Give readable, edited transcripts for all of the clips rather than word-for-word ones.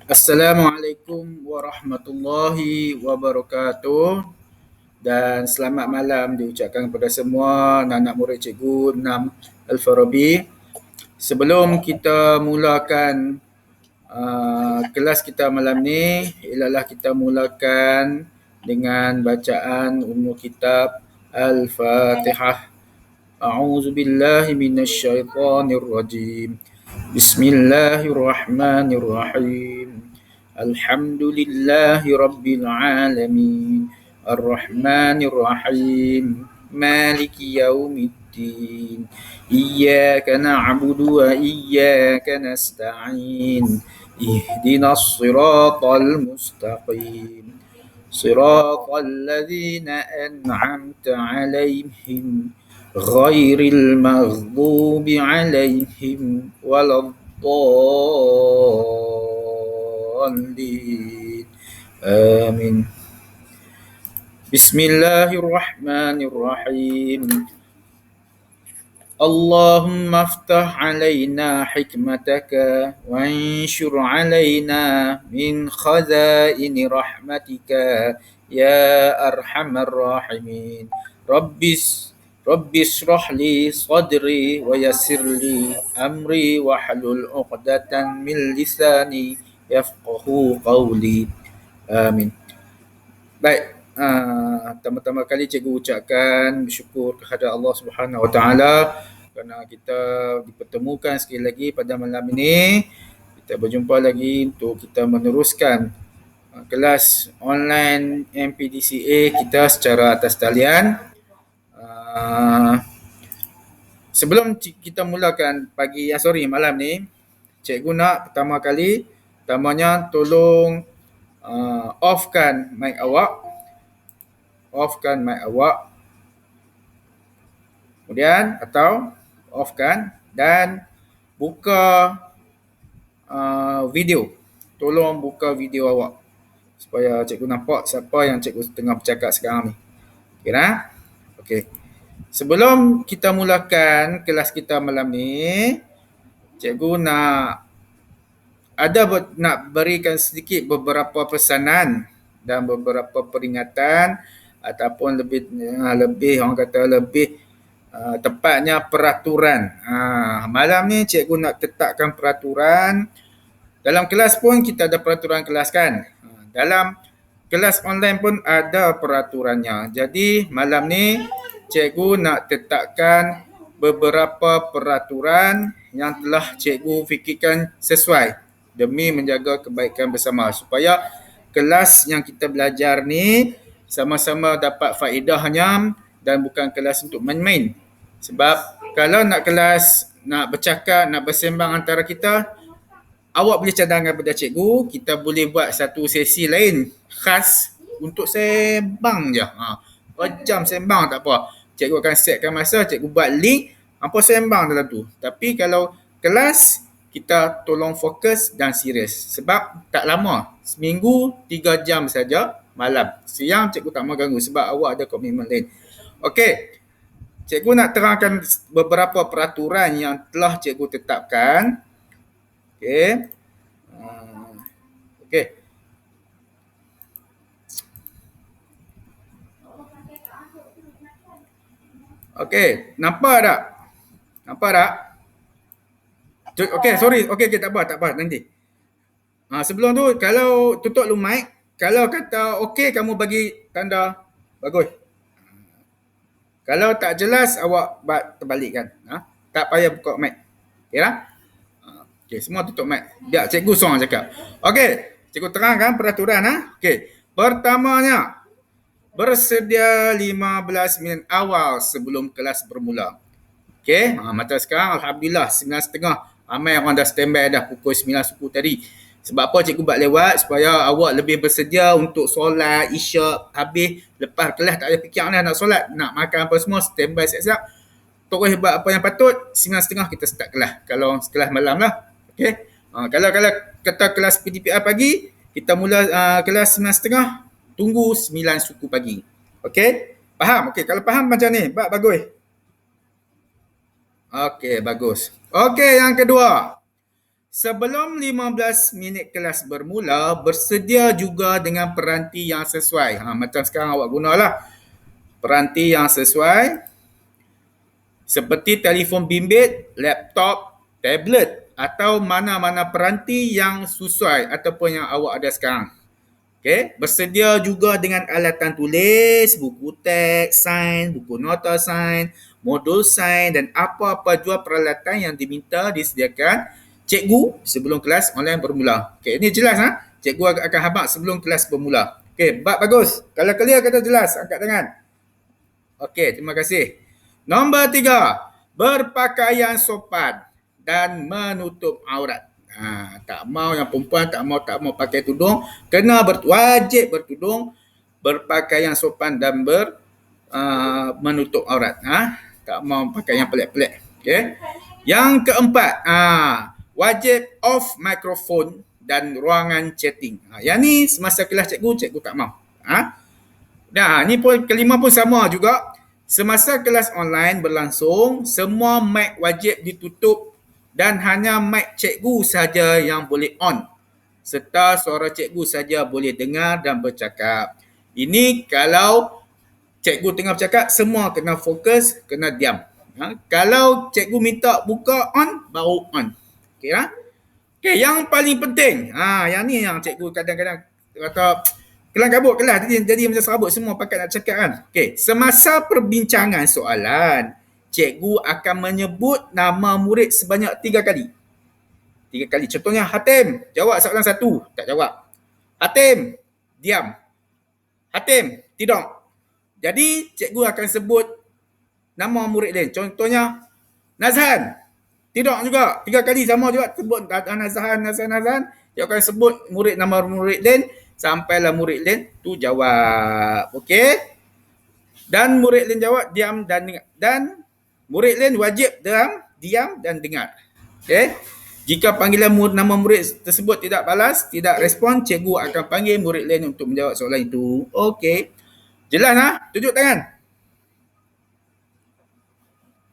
Assalamualaikum warahmatullahi wabarakatuh dan selamat malam diucapkan kepada semua anak-anak murid Cikgu Nam Al-Farabi. Sebelum kita mulakan kelas kita malam ni, ialah kita mulakan dengan bacaan umum kitab Al-Fatihah. A'udzu billahi minasyaitonir rajim. Bismillahirrahmanirrahim. Alhamdulillahi rabbil alamin. Arrahmanir rahim. Maliki yaumiddin. Iyyaka na'budu wa iyyaka nasta'in. Ihdinas siratal mustaqim. Siratal ladzina an'amta 'alaihim غير المغضوب عليهم ولا الضالين آمين. بسم الله الرحمن الرحيم. اللهم افتح علينا حكمتك وانشر علينا من خزائن رحمتك يا أرحم الراحمين. رب اشرح لي صدري ويسر لي أمري واحلل عقدة من لساني يفقه قولي. Amin. Baik, pertama-tama kali cikgu ucapkan bersyukur kepada Allah Subhanahu Wa Taala kerana kita dipertemukan sekali lagi pada malam ini. Kita berjumpa lagi untuk kita meneruskan kelas online MPDCA kita secara atas talian. Sebelum kita mulakan malam ni, cikgu nak pertamanya tolong offkan mic awak. Kemudian atau offkan dan buka video. Tolong buka video awak supaya cikgu nampak siapa yang cikgu tengah bercakap sekarang ni. Okey nah? Okey. Sebelum kita mulakan kelas kita malam ni, cikgu nak berikan sedikit beberapa pesanan dan beberapa peringatan ataupun lebih orang kata tepatnya peraturan. Malam ni cikgu nak tetapkan peraturan. Dalam kelas pun kita ada peraturan kelas kan. Dalam kelas online pun ada peraturannya. Jadi malam ni cikgu nak tetapkan beberapa peraturan yang telah cikgu fikirkan sesuai demi menjaga kebaikan bersama supaya kelas yang kita belajar ni sama-sama dapat faedahnya dan bukan kelas untuk main-main. Sebab kalau nak kelas, nak bercakap, nak bersembang antara kita, awak boleh cadangan pada cikgu, kita boleh buat satu sesi lain khas untuk sembang je. Jam sembang tak apa. Cikgu akan setkan masa, cikgu buat link, hampa sembang dalam tu. Tapi kalau kelas, kita tolong fokus dan serius. Sebab tak lama, seminggu 3 jam saja malam. Siang cikgu tak mau ganggu sebab awak ada komitmen lain. Okey. Cikgu nak terangkan beberapa peraturan yang telah cikgu tetapkan. Okey. Okey. Okey, nampak tak? Okey, sorry. Okey, tak apa nanti. Sebelum tu, kalau tutup lu mic, kalau kata okey, kamu bagi tanda bagus. Kalau tak jelas, awak terbalikkan. Tak payah buka mic. Okey lah? Okey, semua tutup mic. Biar cikgu seorang cakap. Okey, cikgu terangkan peraturan. Okey, pertamanya, bersedia 15 minit awal sebelum kelas bermula. Okey, masa sekarang Alhamdulillah 9.30. Ramai orang dah standby dah pukul 9 suku tadi. Sebab apa cikgu buat lewat? Supaya awak lebih bersedia untuk solat, isyak, habis lepas kelas tak ada fikir nak solat, nak makan apa semua, standby siap-siap. Terus buat apa yang patut, 9.30 kita start kelas. Kalau kelas malam lah. Okey. Kalau kata kelas PTPR pagi, kita mula kelas 9.30, tunggu 9 suku pagi. Okey? Faham? Okey, kalau faham macam ni, bagus. Okey, bagus. Okey, yang kedua. Sebelum 15 minit kelas bermula, bersedia juga dengan peranti yang sesuai. Macam sekarang awak gunalah peranti yang sesuai seperti telefon bimbit, laptop, tablet atau mana-mana peranti yang sesuai ataupun yang awak ada sekarang. Okey, bersedia juga dengan alatan tulis, buku teks, sains, buku nota sains, modul sains dan apa-apa jua peralatan yang diminta disediakan cikgu sebelum kelas online bermula. Okey, ini jelas Cikgu akan habaq sebelum kelas bermula. Okey, bagus. Kalau clear kata jelas, angkat tangan. Okey, terima kasih. Nombor 3, berpakaian sopan dan menutup aurat. Tak mau yang perempuan tak mau pakai tudung, kena wajib bertudung, berpakaian sopan dan menutup aurat. Tak mau pakai yang pelik-pelik. Okey. Yang keempat, wajib off mikrofon dan ruangan chatting. Yang ni semasa kelas cikgu tak mau. Nah, ni pun kelima pun sama juga. Semasa kelas online berlangsung, semua mic wajib ditutup dan hanya mic cikgu saja yang boleh on. Serta suara cikgu saja boleh dengar dan bercakap. Ini kalau cikgu tengah bercakap, semua kena fokus, kena diam. Kalau cikgu minta buka on, baru on. Okey lah. Okey, yang paling penting. Yang ni yang cikgu kadang-kadang kata kelang kabut kelas jadi macam serabut semua pakat nak cakap kan. Okey, semasa perbincangan soalan, cikgu akan menyebut nama murid sebanyak 3 kali. 3 kali. Contohnya, Hatim, jawab soalan 1. Tak jawab. Hatim, diam. Hatim, tidak. Jadi, cikgu akan sebut nama murid lain. Contohnya, Nazhan, tidak juga. 3 kali sama juga sebut Nazhan. Dia akan sebut nama murid lain sampailah murid lain tu jawab. Okey? Dan murid lain jawab diam dan dengar. Dan murid lain wajib diam dan dengar. Okey? Jika panggilan nama murid tersebut tidak balas, tidak respon, cikgu akan panggil murid lain untuk menjawab soalan itu. Okey. Jelas Tunjuk tangan.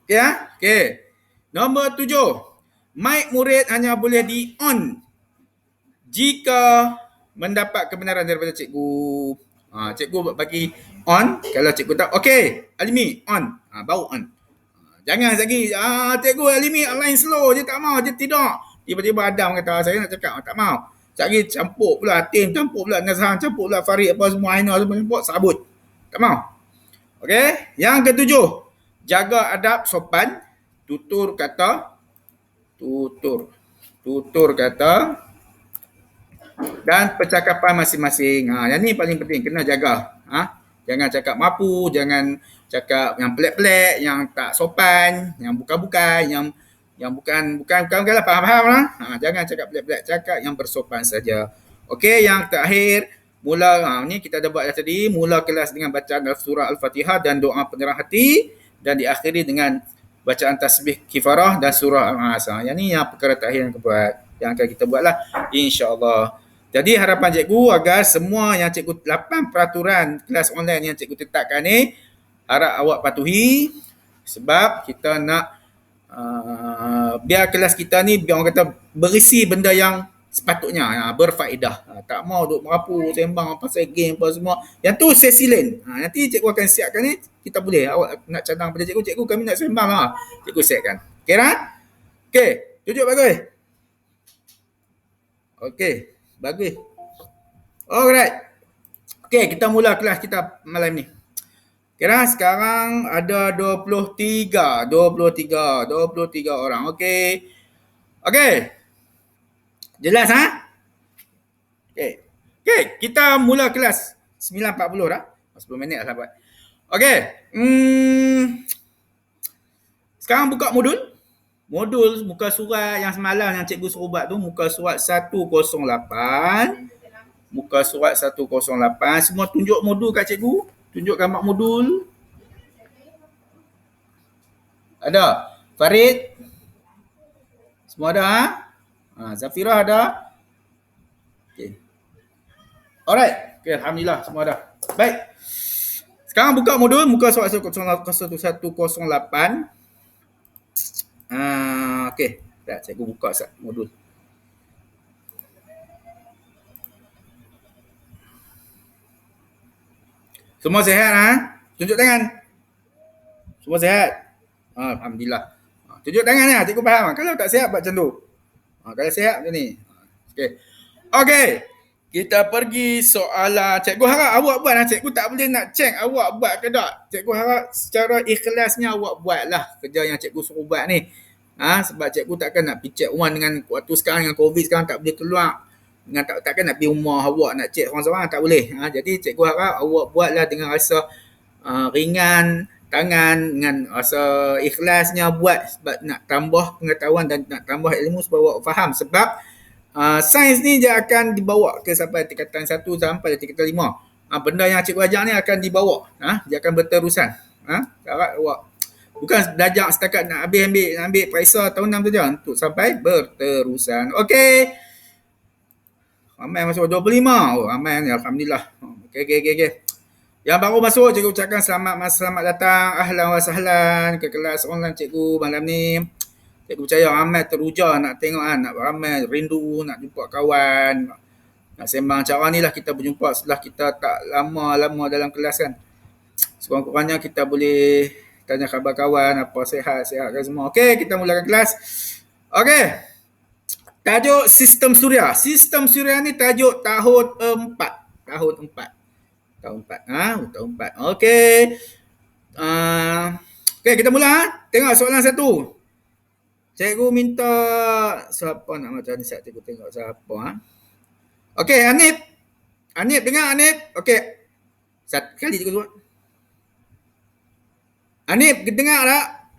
Okey Okey. Nombor 7. Mic murid hanya boleh di-on jika mendapat kebenaran daripada cikgu. Cikgu bagi on, kalau cikgu tak, okey, Alimi, on. Baru on. Jangan lagi, cikgu Alimi online slow je, tak mau, je tidak. Tiba-tiba Adam kata, saya nak cakap, tak mau. Sekali campur pula Tim, campur pula Nazhan, campur pula Farid, apa semua, Aina semua campur, sabut. Tak mau. Okey, yang ketujuh, jaga adab sopan, tutur kata, dan percakapan masing-masing. Yang ni paling penting, kena jaga. Jangan cakap mapu, jangan cakap yang pelik-pelik, yang tak sopan, yang bukan-bukan, yang bukanlah faham lah. Jangan cakap pelik-pelik, cakap yang bersopan saja. Okey, yang terakhir, mula ni kita dah buat tadi, mula kelas dengan bacaan surah Al-Fatihah dan doa penyerah hati dan diakhiri dengan bacaan tasbih kifarah dan surah Al-Asr. Yang ni yang perkara terakhir yang akan kita buatlah insya-Allah. Jadi harapan cikgu agar semua yang cikgu 8 peraturan kelas online yang cikgu tetapkan ni harap awak patuhi sebab kita nak biar kelas kita ni biar orang kata berisi benda yang sepatutnya berfaedah. Tak mau duk merapu sembang pasal game apa semua. Yang tu sesi lain. Nanti cikgu akan siapkan ni, kita boleh awak nak cadang pada cikgu kami nak sembang cikgu siapkan. Okey Okey, tunjuk bagus. Okey, bagus. Alright. Okey, kita mula kelas kita malam ni. Kira sekarang ada 23 orang. Okey. Okey. Jelas Okey. Okey, kita mula kelas 9.40 dah. 10 minit dah sampai. Okey. Sekarang buka modul. Modul muka surat yang semalam yang cikgu suruh buat tu, muka surat 108. Muka surat 108. Semua tunjuk modul kat cikgu. Tunjuk gambar modul. Ada. Farid. Semua ada Zafirah ada. Okey. Alright. Okey, alhamdulillah semua ada. Baik. Sekarang buka modul muka surat 108. Okey. Dah cikgu buka modul. Semua sihat ha? Tunjuk tangan. Semua sihat. Alhamdulillah. Tunjuk tangan ya, cikgu faham. Kalau tak sihat buat macam tu. Kalau sihat macam ni. Okey. Okey. Kita pergi soalan. Cikgu harap awak buat lah. Cikgu tak boleh nak check awak buat ke tak. Cikgu harap secara ikhlasnya awak buat lah kerja yang cikgu suruh buat ni. Sebab cikgu takkan nak pergi check one dengan waktu sekarang dengan COVID sekarang tak boleh keluar. Dengan takkan nak pergi rumah awak nak check seorang-seorang tak boleh. Jadi cikgu harap awak buatlah dengan rasa ringan tangan, dengan rasa ikhlasnya buat sebab nak tambah pengetahuan dan nak tambah ilmu supaya awak faham. Sebab sains ni dia akan dibawa ke sampai tingkatan 1 sampai tingkatan 5. Benda yang cikgu ajar ni akan dibawa. Dia akan berterusan. Harap awak bukan belajar setakat nak ambil periksa tahun 6 saja untuk sampai berterusan. Okey. Ramai masuk 25. Ramai ni alhamdulillah. Okey. Yang baru masuk, cikgu ucapkan selamat datang, ahlan wa sahlan ke kelas online cikgu malam ni. Cikgu percaya ramai teruja nak tengok nak ramai rindu nak jumpa kawan. Nak sembang cara ni lah kita berjumpa setelah kita tak lama-lama dalam kelas kan. Sekurang-kurangnya kita boleh tanya khabar kawan, apa sihat ke semua. Okey, kita mulakan kelas. Okey. Tajuk sistem suria. Sistem suria ni tajuk tahun 4. Tahun 4. Okey. Okey, kita mula. Tengok soalan 1. Cikgu minta siapa nak macam ni, cikgu tengok siapa. Okey, Hanif. Hanif dengar Hanif. Okey. Satu kali cikgu sebut. Hanif dengar tak?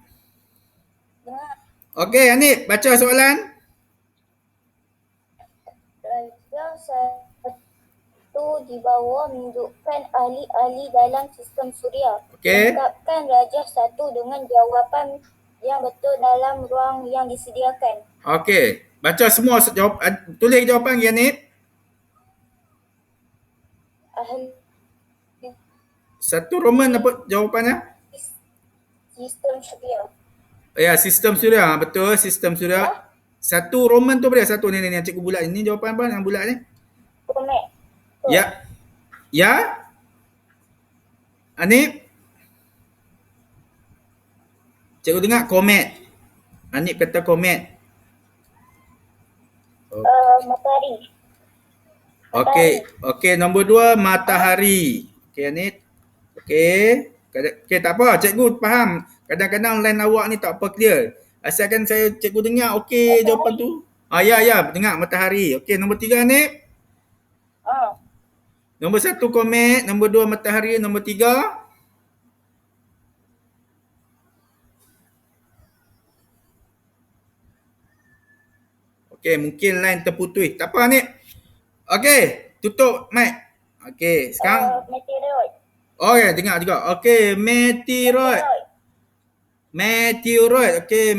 Dengar. Okey, Hanif baca soalan. Satu di bawah menunjukkan ahli-ahli dalam sistem suria. Okey. Lengkapkan rajah 1 dengan jawapan yang betul dalam ruang yang disediakan. Okey. Baca semua tulis jawapan Hanif. Ahli Satu Roman apa jawapannya? sistem suria. Ya, sistem suria. Betul, sistem suria. Satu Roman tu berapa? Satu ni yang cikgu bulat ni. Jawapan apa yang bulat ni? Komet. Ya. Hanif. Cikgu dengar komet. Hanif kata komet. Matahari. Okey, nombor 2 matahari. Okey Hanif. Okey, tak apa, cikgu faham. Kadang-kadang line awak ni tak apa clear. Asalkan cikgu dengar okey jawapan tu. Ya, dengar matahari. Okey, nombor 3 Hanif. Nombor 1 komet, nombor 2 matahari, nombor 3 okey, mungkin line terputus. Tak apa Hanif. Okey, tutup mic. Okey, sekarang Meteoroid. ya, dengar juga. Okey, meteoroid. Okey, meteoroid. Okey,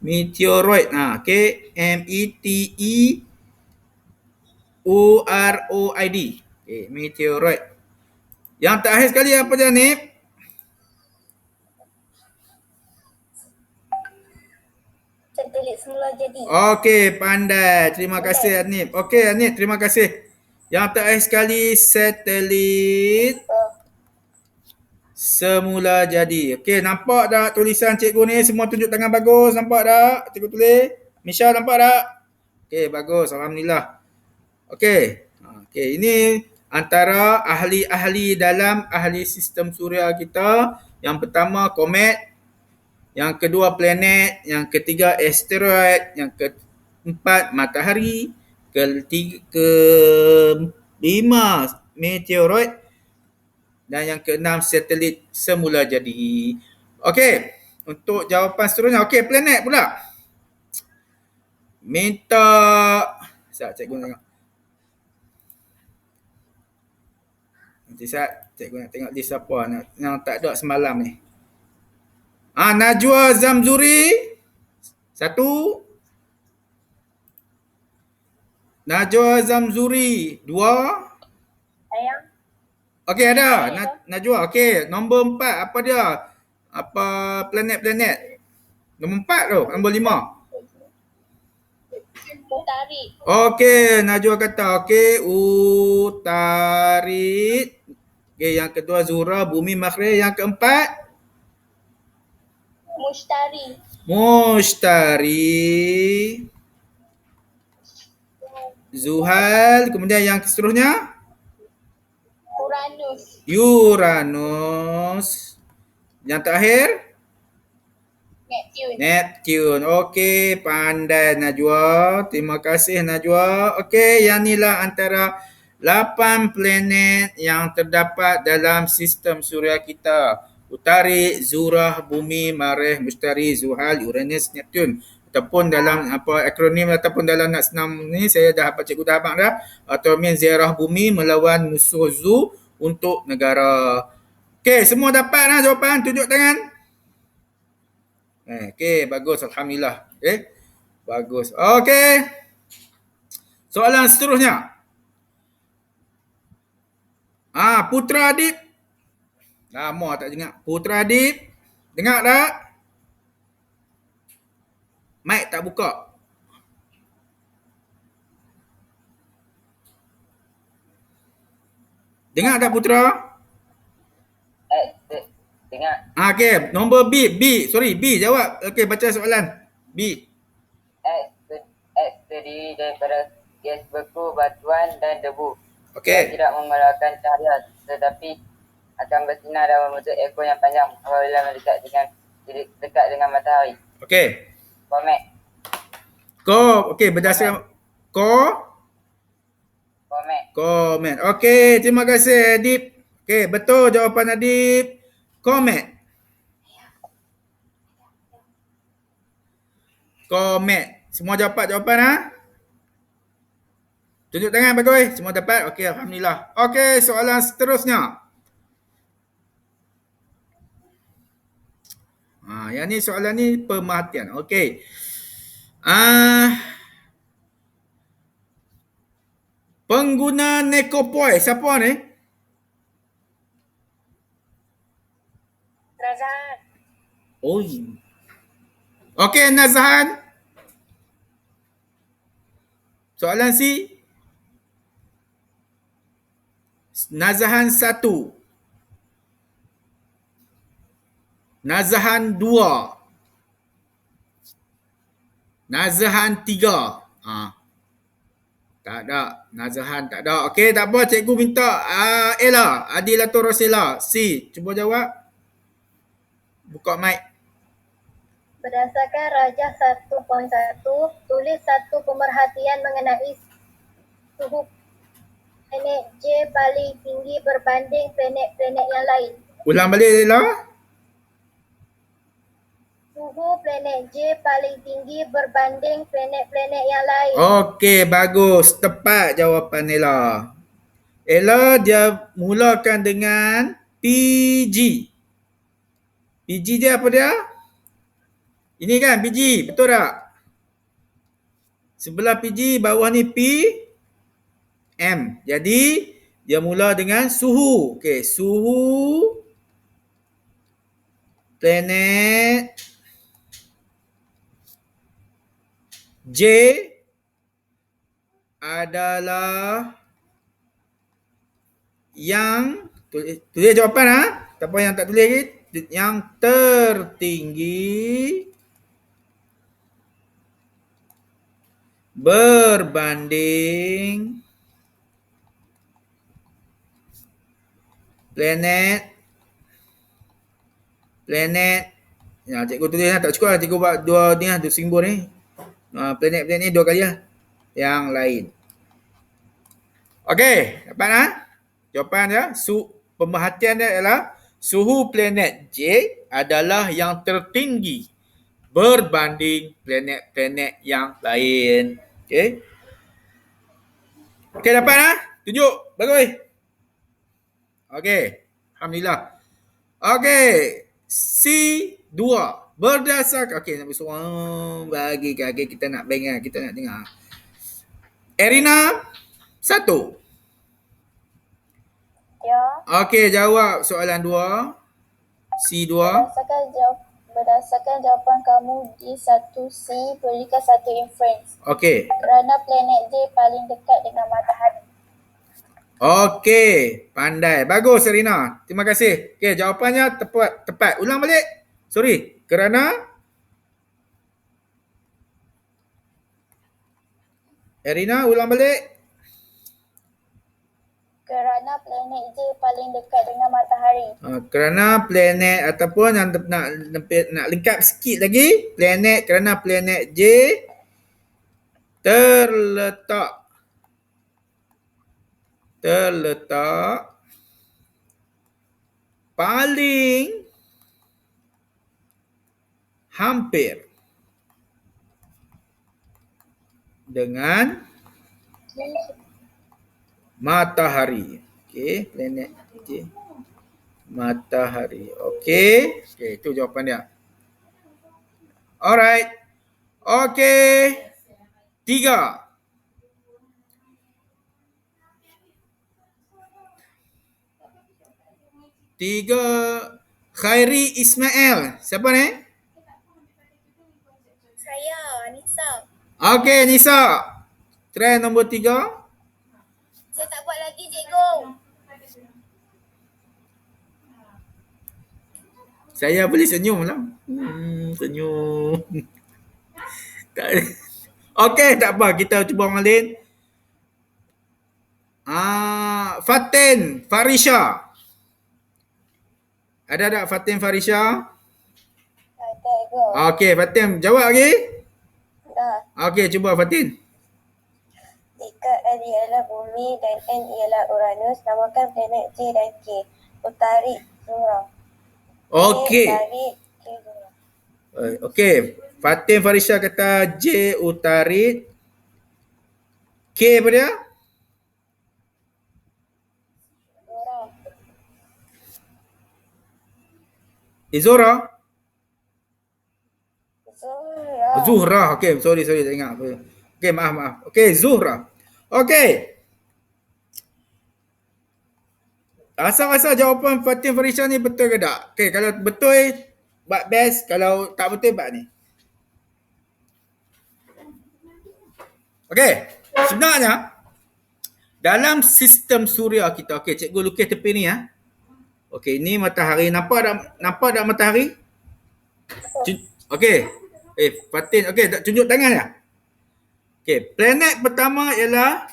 METEOROID. Okey, meteoroid. Yang terakhir sekali apa dia ni? Satelit semula jadi. Okey, pandai. Terima kasih Hanif. Okey Hanif, terima kasih. Yang terakhir sekali satelit semula jadi. Okey, nampak tak tulisan cikgu ni? Semua tunjuk tangan bagus. Nampak tak cikgu tulis? Misha nampak tak? Okey, bagus. Alhamdulillah. Okey. Ini antara ahli-ahli dalam ahli sistem suria kita. Yang pertama komet, yang kedua planet, yang ketiga asteroid, yang keempat matahari, kelima meteoroid dan yang keenam satelit semula jadi. Okey, untuk jawapan seterusnya. Okey, planet pula. Minta cikgu tengok. Nanti cikgu nak tengok list siapa yang tak ada semalam ni. Najwa Zamzuri. 1. Najwa Zamzuri. 2. Sayang. Okey, ada. Najwa. Okey, nombor 4 apa dia? Apa planet-planet? Nombor 4 tu, nombor 5. Utari. Okey, Najwa kata okey, utarit. Okey, yang kedua Zura, bumi makhrij. Yang keempat Mushtari. Mushtari. Zuhal, kemudian yang seterusnya Uranus. Uranus. Yang terakhir Neptune. Neptune. Okey, pandai Najwa. Terima kasih Najwa. Okey, yang inilah antara 8 planet yang terdapat dalam sistem suria kita. Utarit, Zurah, Bumi, Marikh, Mushtari, Zuhal, Uranus, Neptune. Ataupun dalam akronim ataupun dalam nak senam ni saya dah cikgu dah abang dah. Atomin ziarah bumi melawan musuh Zu untuk negara. Okey, semua dapat dah jawapan, tunjuk tangan. Okey, bagus alhamdulillah. Bagus. Okey. Soalan seterusnya. Putra Adib. Lama tak dengar. Putra Adib. Dengar tak? Mic tak buka. Dengar tak Putra? Dengar. Okey, nombor B. Sorry, B jawab. Okey, baca soalan. B. X terdiri daripada gas beku, batuan dan debu. Okey. Dia tidak mengeluarkan cahaya tetapi akan bersinar dan membentuk ekor yang panjang apabila dekat dengan matahari. Okey. Komet. Okey, berdasarkan Komet. Okey, terima kasih Adib. Okey, betul jawapan Adib. Komet. Semua dapat jawapan Tunjuk tangan bagus. Semua dapat? Okey, alhamdulillah. Okey, soalan seterusnya. Yang ni soalan ni pemerhatian. Okey. Pengguna Necopoi siapa ni? Nazahan. Okey, Nazahan. Soalan C. Nazahan 1. Nazahan 2. Nazahan 3. Tak ada. Nazahan tak ada. Okey, tak apa. Cikgu minta Ella. Adilatul Rosila. C. Cuba jawab. Buka mic. Berdasarkan Rajah 1.1, tulis satu pemerhatian mengenai suhu planet J paling tinggi berbanding planet-planet yang lain. Ulang balik Ella. Suhu planet J paling tinggi berbanding planet-planet yang lain. Okey, bagus. Tepat jawapan Ella. Ella dia mulakan dengan PG. PG dia apa dia? Ini kan PG, betul tak? Sebelah PG, bawah ni PM. Jadi, dia mula dengan suhu. Okey, suhu planet J adalah yang tulis jawapan tak apa yang tak tulis lagi, yang tertinggi berbanding planet cikgu tulis tak cukup cikgu buat dua simbol ni. Planet ni dua kali yang lain. Okey, dapat jawapan dia, pemerhatian dia ialah suhu planet J adalah yang tertinggi berbanding planet-planet yang lain. Okey. Okey, dapat tunjuk. Bagus. Okey. Alhamdulillah. Okey. C2. Berdasarkan nak bersuara bagi kita nak dengar, kita nak dengar. Erina 1. Ya. Okey, jawab soalan 2. C2. Berdasarkan jawapan kamu di 1C, berikan satu inference. Okey. Kerana planet J paling dekat dengan matahari. Okey, pandai. Bagus Serina. Terima kasih. Okey, jawapannya tepat. Ulang balik. Sorry. Kerana Erina ulang balik. Kerana planet J paling dekat dengan matahari. Kerana planet ataupun yang nak lengkap sikit lagi, kerana planet J terletak paling hampir dengan matahari. Okey, planet J. Matahari. Okey, itu jawapan dia. Alright. Okey. 3. Khairi Ismail. Siapa ni? Saya, Nisa. Okey, Nisa. Try nombor 3. Saya tak buat lagi, cikgu. Saya boleh senyum lah. Senyum. Tak ada. Okey, tak apa. Kita cuba orang lain. Fatin Farisha. Ada tak Fatin Farisha? Ada, cikgu. Okey, Fatin jawab lagi. Dah. Okey, cuba Fatin. Jika L ialah bumi dan N ialah Uranus, namakan planet J dan K. Utarik Zuhrah. Okey. Utarik K Zuhrah. Okey. Fatin Farisha kata J Utarit. K apa dia? Zuhrah. Izora. Zuhrah. Zuhrah. Okey, sorry tak ingat apa. Okey, maaf. Okey, Zuhrah. Okey. Asal jawapan Fatin Farisha ni betul ke tak? Okey, kalau betul buat best, kalau tak betul buat ni. Okey, sebenarnya dalam sistem suria kita, okey, cikgu lukis tepi ni ya. Okey, ni matahari. Nampak tak matahari? Okey. Fatin, okey, tunjuk tangan ya. Okey, planet pertama ialah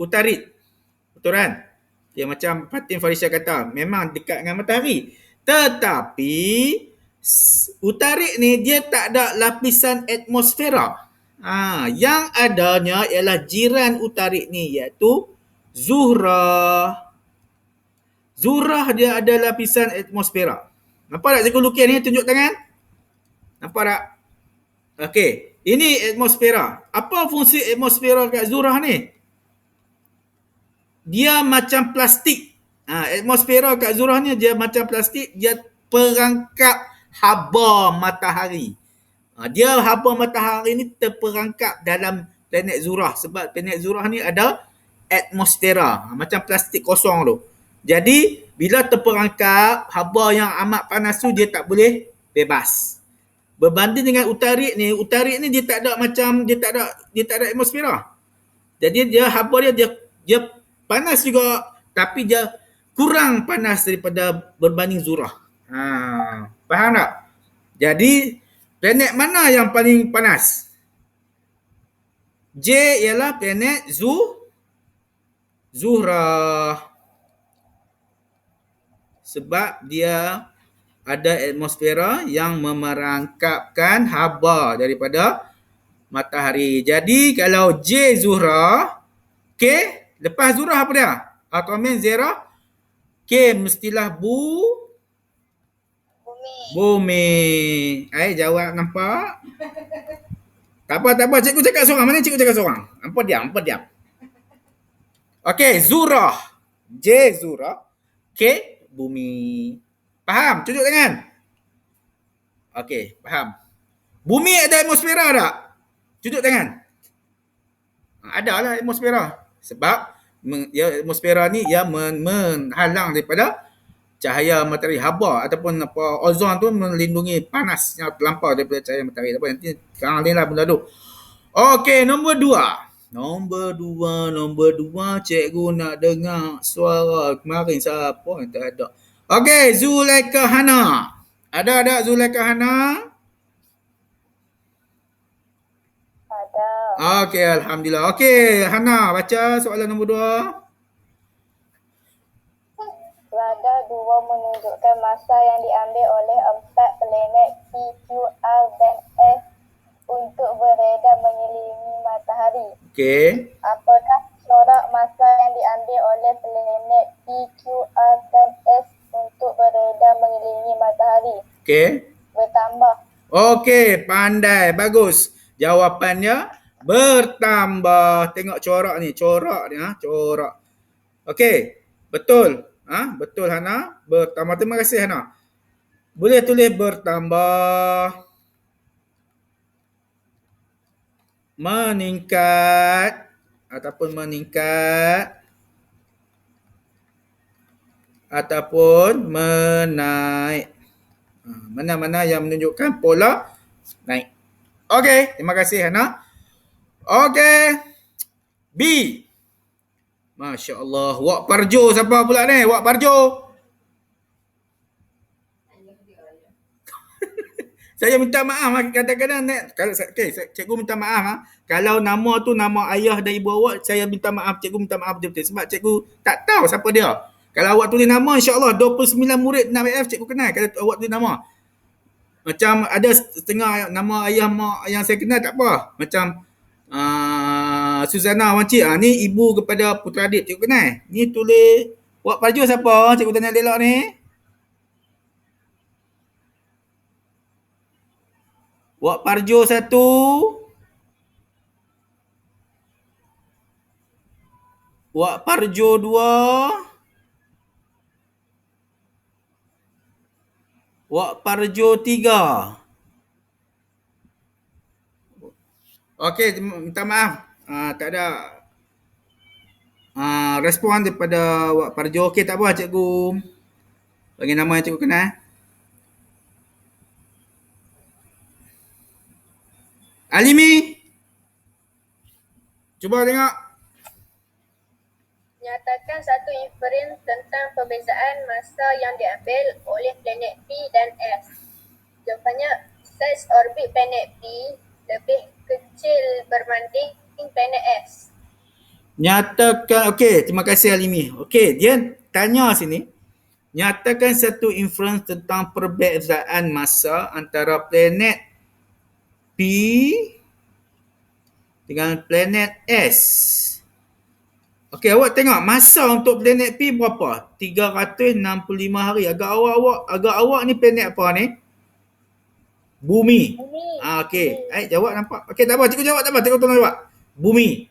Utarit. Betul kan? Okay, macam Fatin Farisha kata, memang dekat dengan matahari. Tetapi Utarit ni dia tak ada lapisan atmosfera. Yang adanya ialah jiran Utarit ni iaitu Zuhrah. Zuhrah dia ada lapisan atmosfera. Nampak tak cikgu lukis ni tunjuk tangan? Nampak tak? Okey, ini atmosfera. Apa fungsi atmosfera kat Zuhrah ni? Dia macam plastik. Atmosfera kat Zuhrah ni dia macam plastik, dia perangkap haba matahari. Dia haba matahari ni terperangkap dalam planet Zuhrah sebab planet Zuhrah ni ada atmosfera, macam plastik kosong tu. Jadi bila terperangkap haba yang amat panas tu dia tak boleh bebas. Berbanding dengan Utarit ni dia tak ada atmosfera. Jadi dia haba dia panas juga, tapi dia kurang panas daripada berbanding Zuhrah. Faham tak? Jadi planet mana yang paling panas? J ialah planet Zuhrah. Sebab dia ada atmosfera yang memerangkapkan haba daripada matahari. Jadi kalau J Zuhrah, K lepas Zuhrah apa dia? Atomen Zera, K mestilah bumi. Jawab nampak? Tak apa. Cikgu cakap seorang. Mana cikgu cakap seorang? Hampa diam. Okey, Zuhrah. J Zuhrah, K bumi. Faham? Tunjuk tangan. Okey, faham. Bumi ada atmosfera tak? Tunjuk tangan. Ada lah atmosfera. Sebab atmosfera ni ia menghalang daripada cahaya matahari haba ataupun apa ozon tu melindungi panas yang terlampau daripada cahaya matahari. Apa nanti sekarang ni lah benda tu. Okey, nombor 2. Nombor dua, cikgu nak dengar suara kemarin siapa yang tak ada. Okey, Zulaika Hana. Ada tak Zulaika Hana? Ada. Okey, alhamdulillah. Okey, Hana baca soalan nombor 2. Radar 2 menunjukkan masa yang diambil oleh 4 planet P, Q, R dan S untuk beredar mengelilingi matahari. Okey. Apakah corak masa yang diambil oleh planet P, Q, R dan S untuk beredar mengelilingi matahari? Okey. Bertambah. Okey, pandai. Bagus. Jawapannya bertambah. Tengok corak ni. Corak ni. Corak. Okey. Betul. Betul Hana. Bertambah. Terima kasih Hana. Boleh tulis bertambah. Meningkat. Ataupun meningkat. Ataupun menaik. Mana-mana yang menunjukkan pola naik. Okey, terima kasih Hana. Okey. B. Masya Allah. Wak Parjo siapa pula ni? Wak Parjo. Saya minta maaf kadang-kadang kalau cikgu minta maaf kalau nama tu nama ayah dan ibu awak, saya minta maaf, cikgu minta maaf betul-betul sebab cikgu tak tahu siapa dia. Kalau awak tulis nama, insya-Allah 29 murid nak BF cikgu kenal kalau awak tulis nama. Macam ada setengah nama ayah mak yang saya kenal tak apa. Macam Suzana Wan Cik. Ni ibu kepada putera adik cikgu kenal. Ni tulis Wak Parjo siapa? Cikgu tanya elok ni. Wak Parjo 1. Wak Parjo 2. Wak Parjo 3. Okey, minta maaf. Tak ada respon daripada Wak Parjo. Okey, tak apa cikgu. Bagi nama yang cikgu kenal. Alimi. Cuba tengok. Nyatakan satu inferens tentang perbezaan masa yang diambil oleh planet P dan S. Jawapannya, saiz orbit planet P lebih kecil berbanding planet S. Nyatakan, okey, terima kasih Alimi. Okey, dia tanya sini. Nyatakan satu inferens tentang perbezaan masa antara planet P dengan planet S. Okey, awak tengok masa untuk planet P berapa? 365 hari. Agak awak ni planet apa ni? Bumi. Okey. Jawab nampak. Okey, tak apa. Cikgu jawab tak apa. Cikgu tolong jawab. Bumi.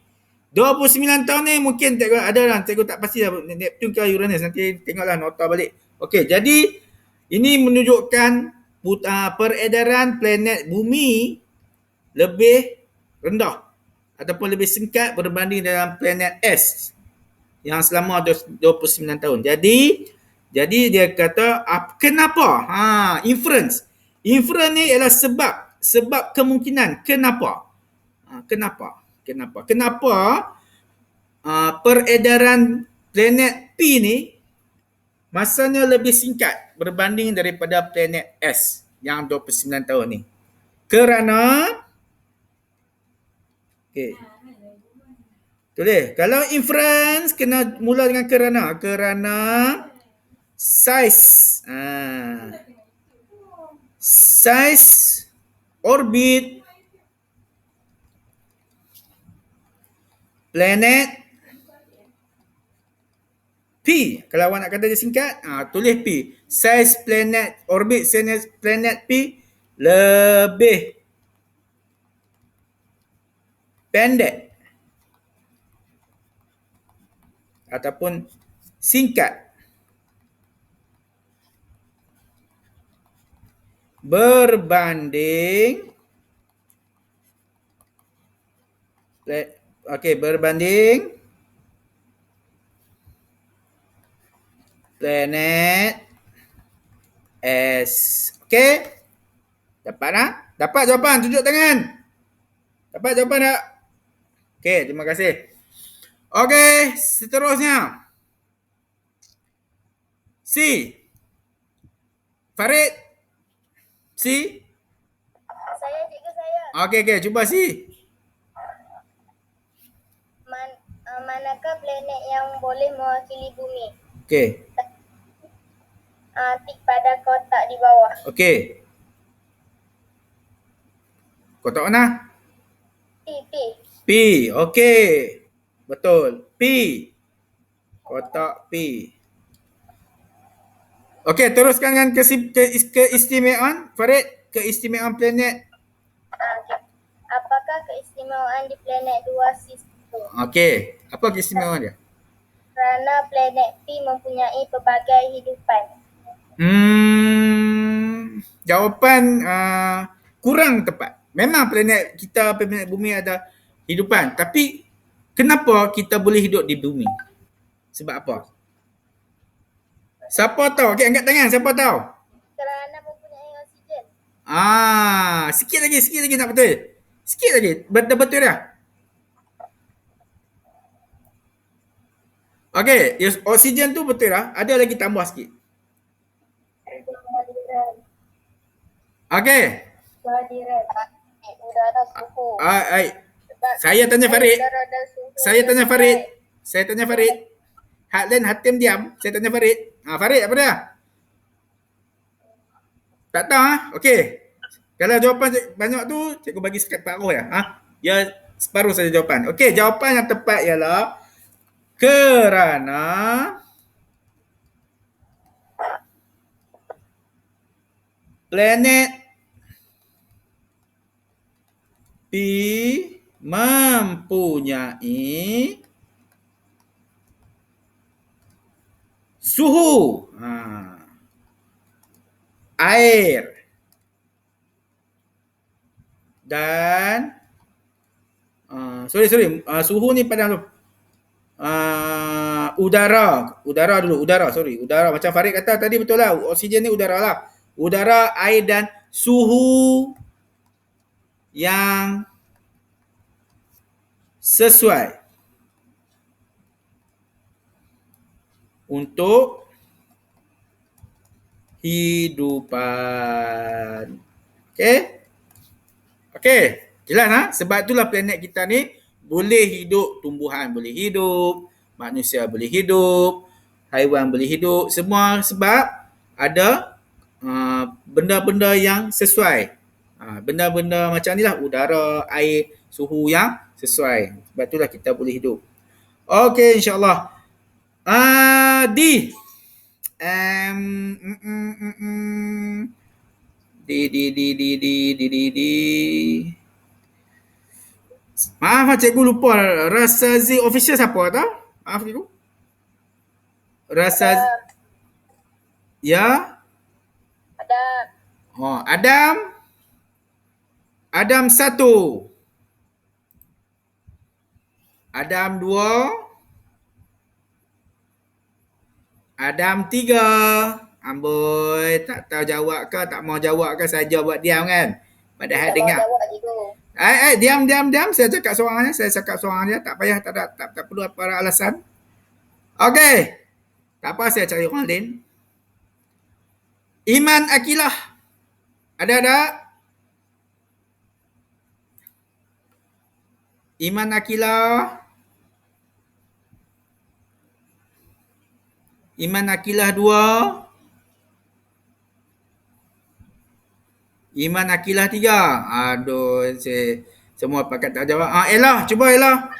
29 tahun ni mungkin cikgu ada lah. Cikgu tak pasti lah. Neptune ke Uranus. Nanti tengoklah nota balik. Okey, jadi ini menunjukkan peredaran planet bumi lebih rendah ataupun lebih singkat berbanding dengan planet S yang selama 29 tahun. Jadi dia kata kenapa? Inference. Inference ni ialah sebab kemungkinan. Kenapa? Kenapa peredaran planet P ni masanya lebih singkat berbanding daripada planet S yang 29 tahun ni? Kerana tulis. Kalau inference kena mula dengan kerana saiz saiz orbit planet P. Kalau awak nak kata dia singkat, tulis P. Saiz planet orbit planet P lebih pendek ataupun singkat berbanding planet S. Okey? Dapat tak? Dapat jawapan? Tunjuk tangan. Dapat jawapan tak? Okey, terima kasih. Okey, seterusnya. C. Farid. C. Saya cikgu saya. Okey, cuba C. Manakah planet yang boleh mewakili bumi? Okey. Tik pada kotak di bawah. Okey. Kotak mana? P. P. Okey. Betul. P. Kotak P. Okey, teruskan dengan keistimewaan. Farid, keistimewaan planet. Okay. Apakah keistimewaan di planet 2 itu? Okey. Apa keistimewaan dia? Kerana planet P mempunyai pelbagai hidupan. Jawapan kurang tepat. Memang planet kita, planet bumi ada hidupan. Tapi kenapa kita boleh hidup di bumi? Sebab apa? Siapa tahu? Okey, angkat tangan. Siapa tahu? Kerana mempunyai oksigen. Sikit lagi nak betul. Sikit lagi. Betul dah. Okey, oksigen tu betul dah. Ada lagi tambah sikit. Okey. Kehadiran udara suhu. Saya tanya Farid. Udara dan suhu Saya tanya yang Farid. baik. Saya tanya Farid. Hak lain hatim diam. Saya tanya Farid. Farid apa dia? Tak tahu Okey. Kalau jawapan banyak tu cikgu bagi separuh ya. Ya separuh saja jawapan. Okey, jawapan yang tepat ialah kerana planet P mempunyai suhu air dan suhu ni pada udara macam Farid kata tadi betul lah, oksigen ni udara lah, udara, air dan suhu yang sesuai untuk hidupan. Okey, jelas sebab itulah planet kita ni boleh hidup, tumbuhan boleh hidup, manusia boleh hidup, haiwan boleh hidup, semua sebab ada benda-benda yang sesuai. Benda-benda macam ni lah, udara, air, suhu yang sesuai. Sebab itulah kita boleh hidup. Okey, insyaAllah. D. Maaf cikgu lupa. Rasazi official siapa tau? Maaf cikgu. Rasazi. Ya. Adam. Adam 1. Adam 2. Adam 3. Amboi, tak tahu jawab ke, tak mau jawab ke, saja buat diam kan. Padahal dengar. Diam. Saya cakap seorang je. Tak payah, tak perlu apa alasan. Okey. Tak apa, saya cari orang lain. Iman Akilah. Ada? Iman Akilah. Iman Akilah 2. Iman Akilah 3. Aduh, semua pakat tak jawab. Ella, cuba Ella.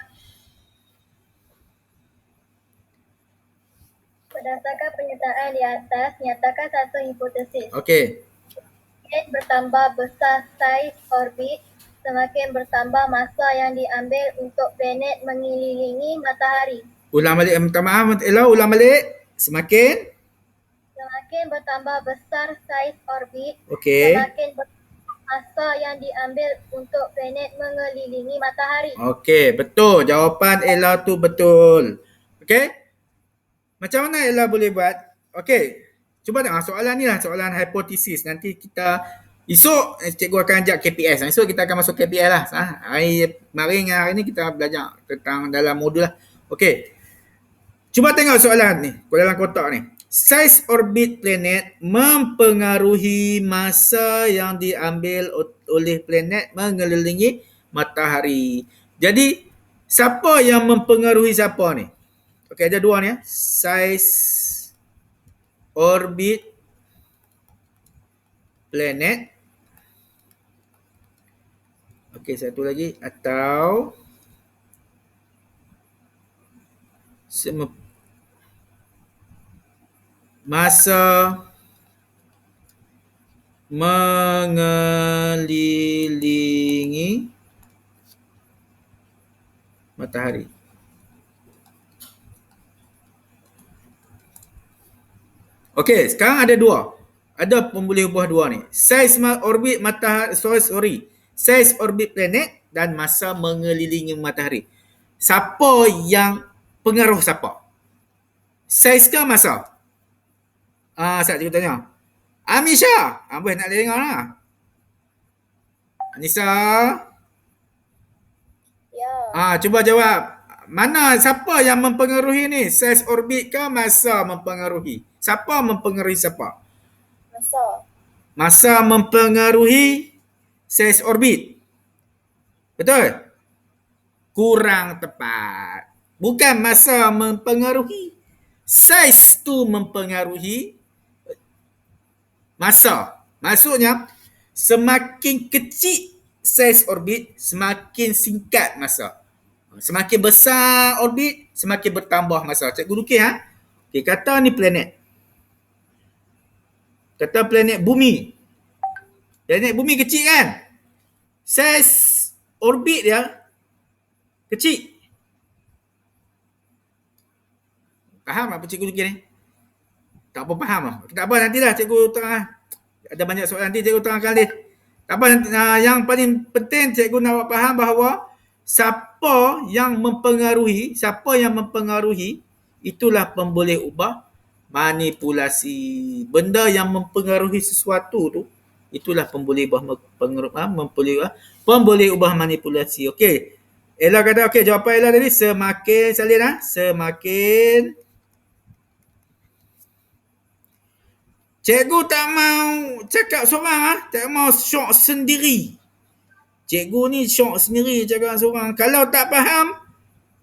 Berdasarkan pernyataan di atas, nyatakan satu hipotesis. Okey. Planet bertambah besar saiz orbit, semakin bertambah masa yang diambil untuk planet mengelilingi matahari. Ulang balik, minta maaf Ella, ulang balik. Semakin bertambah besar saiz orbit, okey. semakin bertambah masa yang diambil untuk planet mengelilingi matahari. Okey, betul. Jawapan Ella tu betul. Okey? Macam mana Ella boleh buat? Okey. Cuba tengok soalan ni lah, soalan hipotesis. Nanti kita esok cikgu akan ajak KPS. Esok kita akan masuk KPS lah. Hari ni kita belajar tentang dalam modul lah. Okey. Cuba tengok soalan ni dalam kotak ni. Saiz orbit planet mempengaruhi masa yang diambil oleh planet mengelilingi matahari. Jadi, siapa yang mempengaruhi siapa ni? Okey, ada dua ni ya. Saiz orbit planet. Okey, satu lagi. Atau masa mengelilingi matahari. Okey, sekarang ada dua. Ada pun boleh ubah dua ni. Saiz orbit matahari, saiz orbit planet dan masa mengelilingi matahari. Siapa yang pengaruh siapa? Saiz ke masa? Saya cikgu tanya. Amisha, boleh nak dengar lah. Anissa. Ya. Cuba jawab. Mana siapa yang mempengaruhi ni? Saiz orbit ke masa mempengaruhi? Siapa mempengaruhi siapa? Masa. Masa mempengaruhi saiz orbit. Betul? Kurang tepat. Bukan masa mempengaruhi. Saiz tu mempengaruhi masa. Maksudnya, semakin kecil saiz orbit, semakin singkat masa. Semakin besar orbit, semakin bertambah masa. Cikgu lukis ha? Okay, kata ni planet. Kata planet bumi. Planet bumi kecil kan? Saiz orbit dia kecil. Faham apa cikgu lukis ni? Tak apa faham lah. Tak apa, nantilah cikgu tengah. Ada banyak soalan nanti cikgu tengahkan dia. Tak apa, yang paling penting cikgu nak buat faham bahawa siapa yang mempengaruhi, itulah pemboleh ubah manipulasi. Benda yang mempengaruhi sesuatu tu, itulah pemboleh ubah manipulasi. Okey. Ella kata, okey, jawapan Ella tadi semakin salin semakin cikgu tak mau cakap seorang tak mau syok sendiri. Cikgu ni syok sendiri cakap seorang. Kalau tak faham,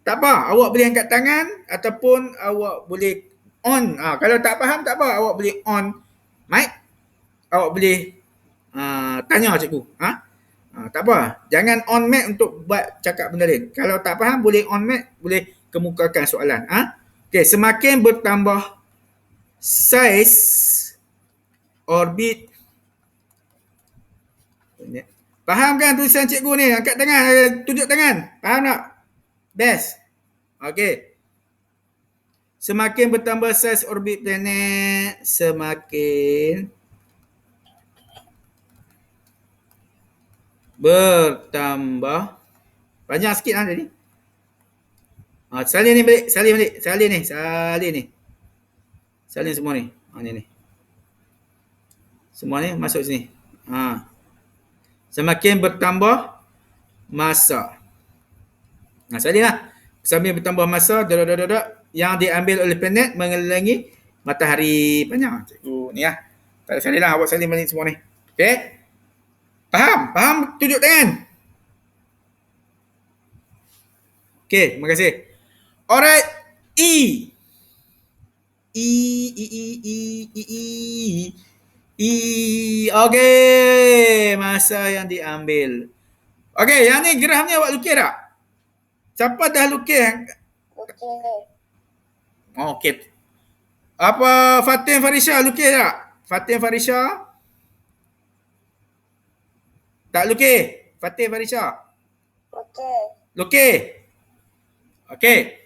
tak apa, awak boleh angkat tangan ataupun awak boleh on. Kalau tak faham tak apa, awak boleh on mic. Awak boleh tanya cikgu. Tak apa, jangan on mic untuk buat cakap benda lain. Kalau tak faham boleh on mic, boleh kemukakan soalan. Okey, semakin bertambah saiz orbit. Faham kan tulisan cikgu ni? Angkat tangan, tunjuk tangan. Faham tak? Best. Okey. Semakin bertambah saiz orbit planet, semakin bertambah. Panjang sikit lah tadi. Salin ni balik. Salin semua ni. Ni. Semua ni masuk sini. Semakin bertambah masa. Salin lah. Sambil bertambah masa, yang diambil oleh planet mengelilingi matahari. Panjang cikgu ni lah. Tak salin lah. Awak salin balik semua ni. Okey? Faham? Tunjuk tangan. Okey, terima kasih. Alright. E. Okey, masa yang diambil. Okey, yang ni graf ni awak lukis tak? Siapa dah lukis? Okey. Apa Fatin Farisha lukis tak? Fatin Farisha? Tak lukis? Fatin Farisha? Lukis. Okey.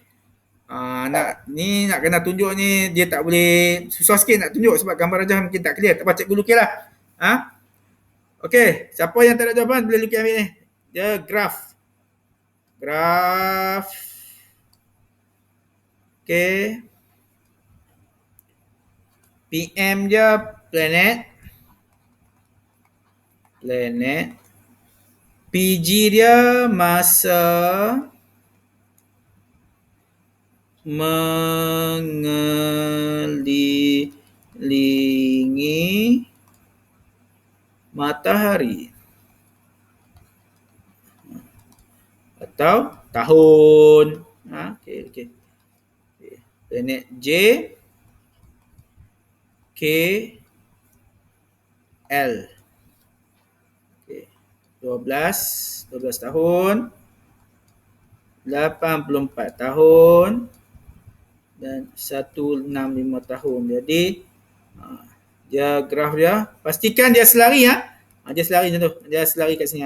Nak kena tunjuk ni, dia tak boleh, susah sikit nak tunjuk sebab gambar rajah mungkin tak clear. Tak apa, cikgu lukis lah. Okey, siapa yang tak ada jawapan boleh lukis ambil ni. Dia graf. Okey. PM dia planet. PG dia masa mengelilingi matahari. Atau tahun. Okey. Planet J, K, L. Okey. 12 tahun, 84 tahun dan 165 tahun. Jadi dia graf dia, pastikan dia selari dia selari macam tu. Dia selari kat sini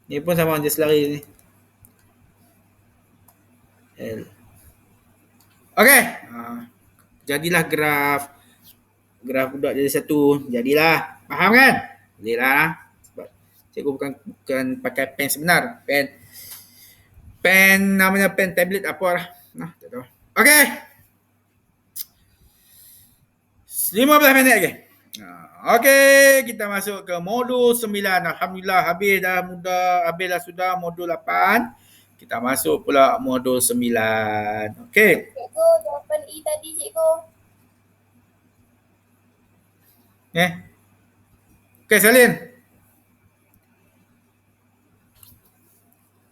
Ni pun sama dia selari ni. L. Okey. Jadilah graf budak jadi satu. Jadilah. Faham kan? Bolehlah. Sebab cikgu bukan pakai pen sebenar. Pen namanya pen tablet apa lah. Tak tahu. Okey. 15 minit lagi. Okey, kita masuk ke modul 9. Alhamdulillah habis dah sudah modul 8. Kita masuk pula modul 9. Okey. Cikgu, jawapan E tadi cikgu. Okey, salin.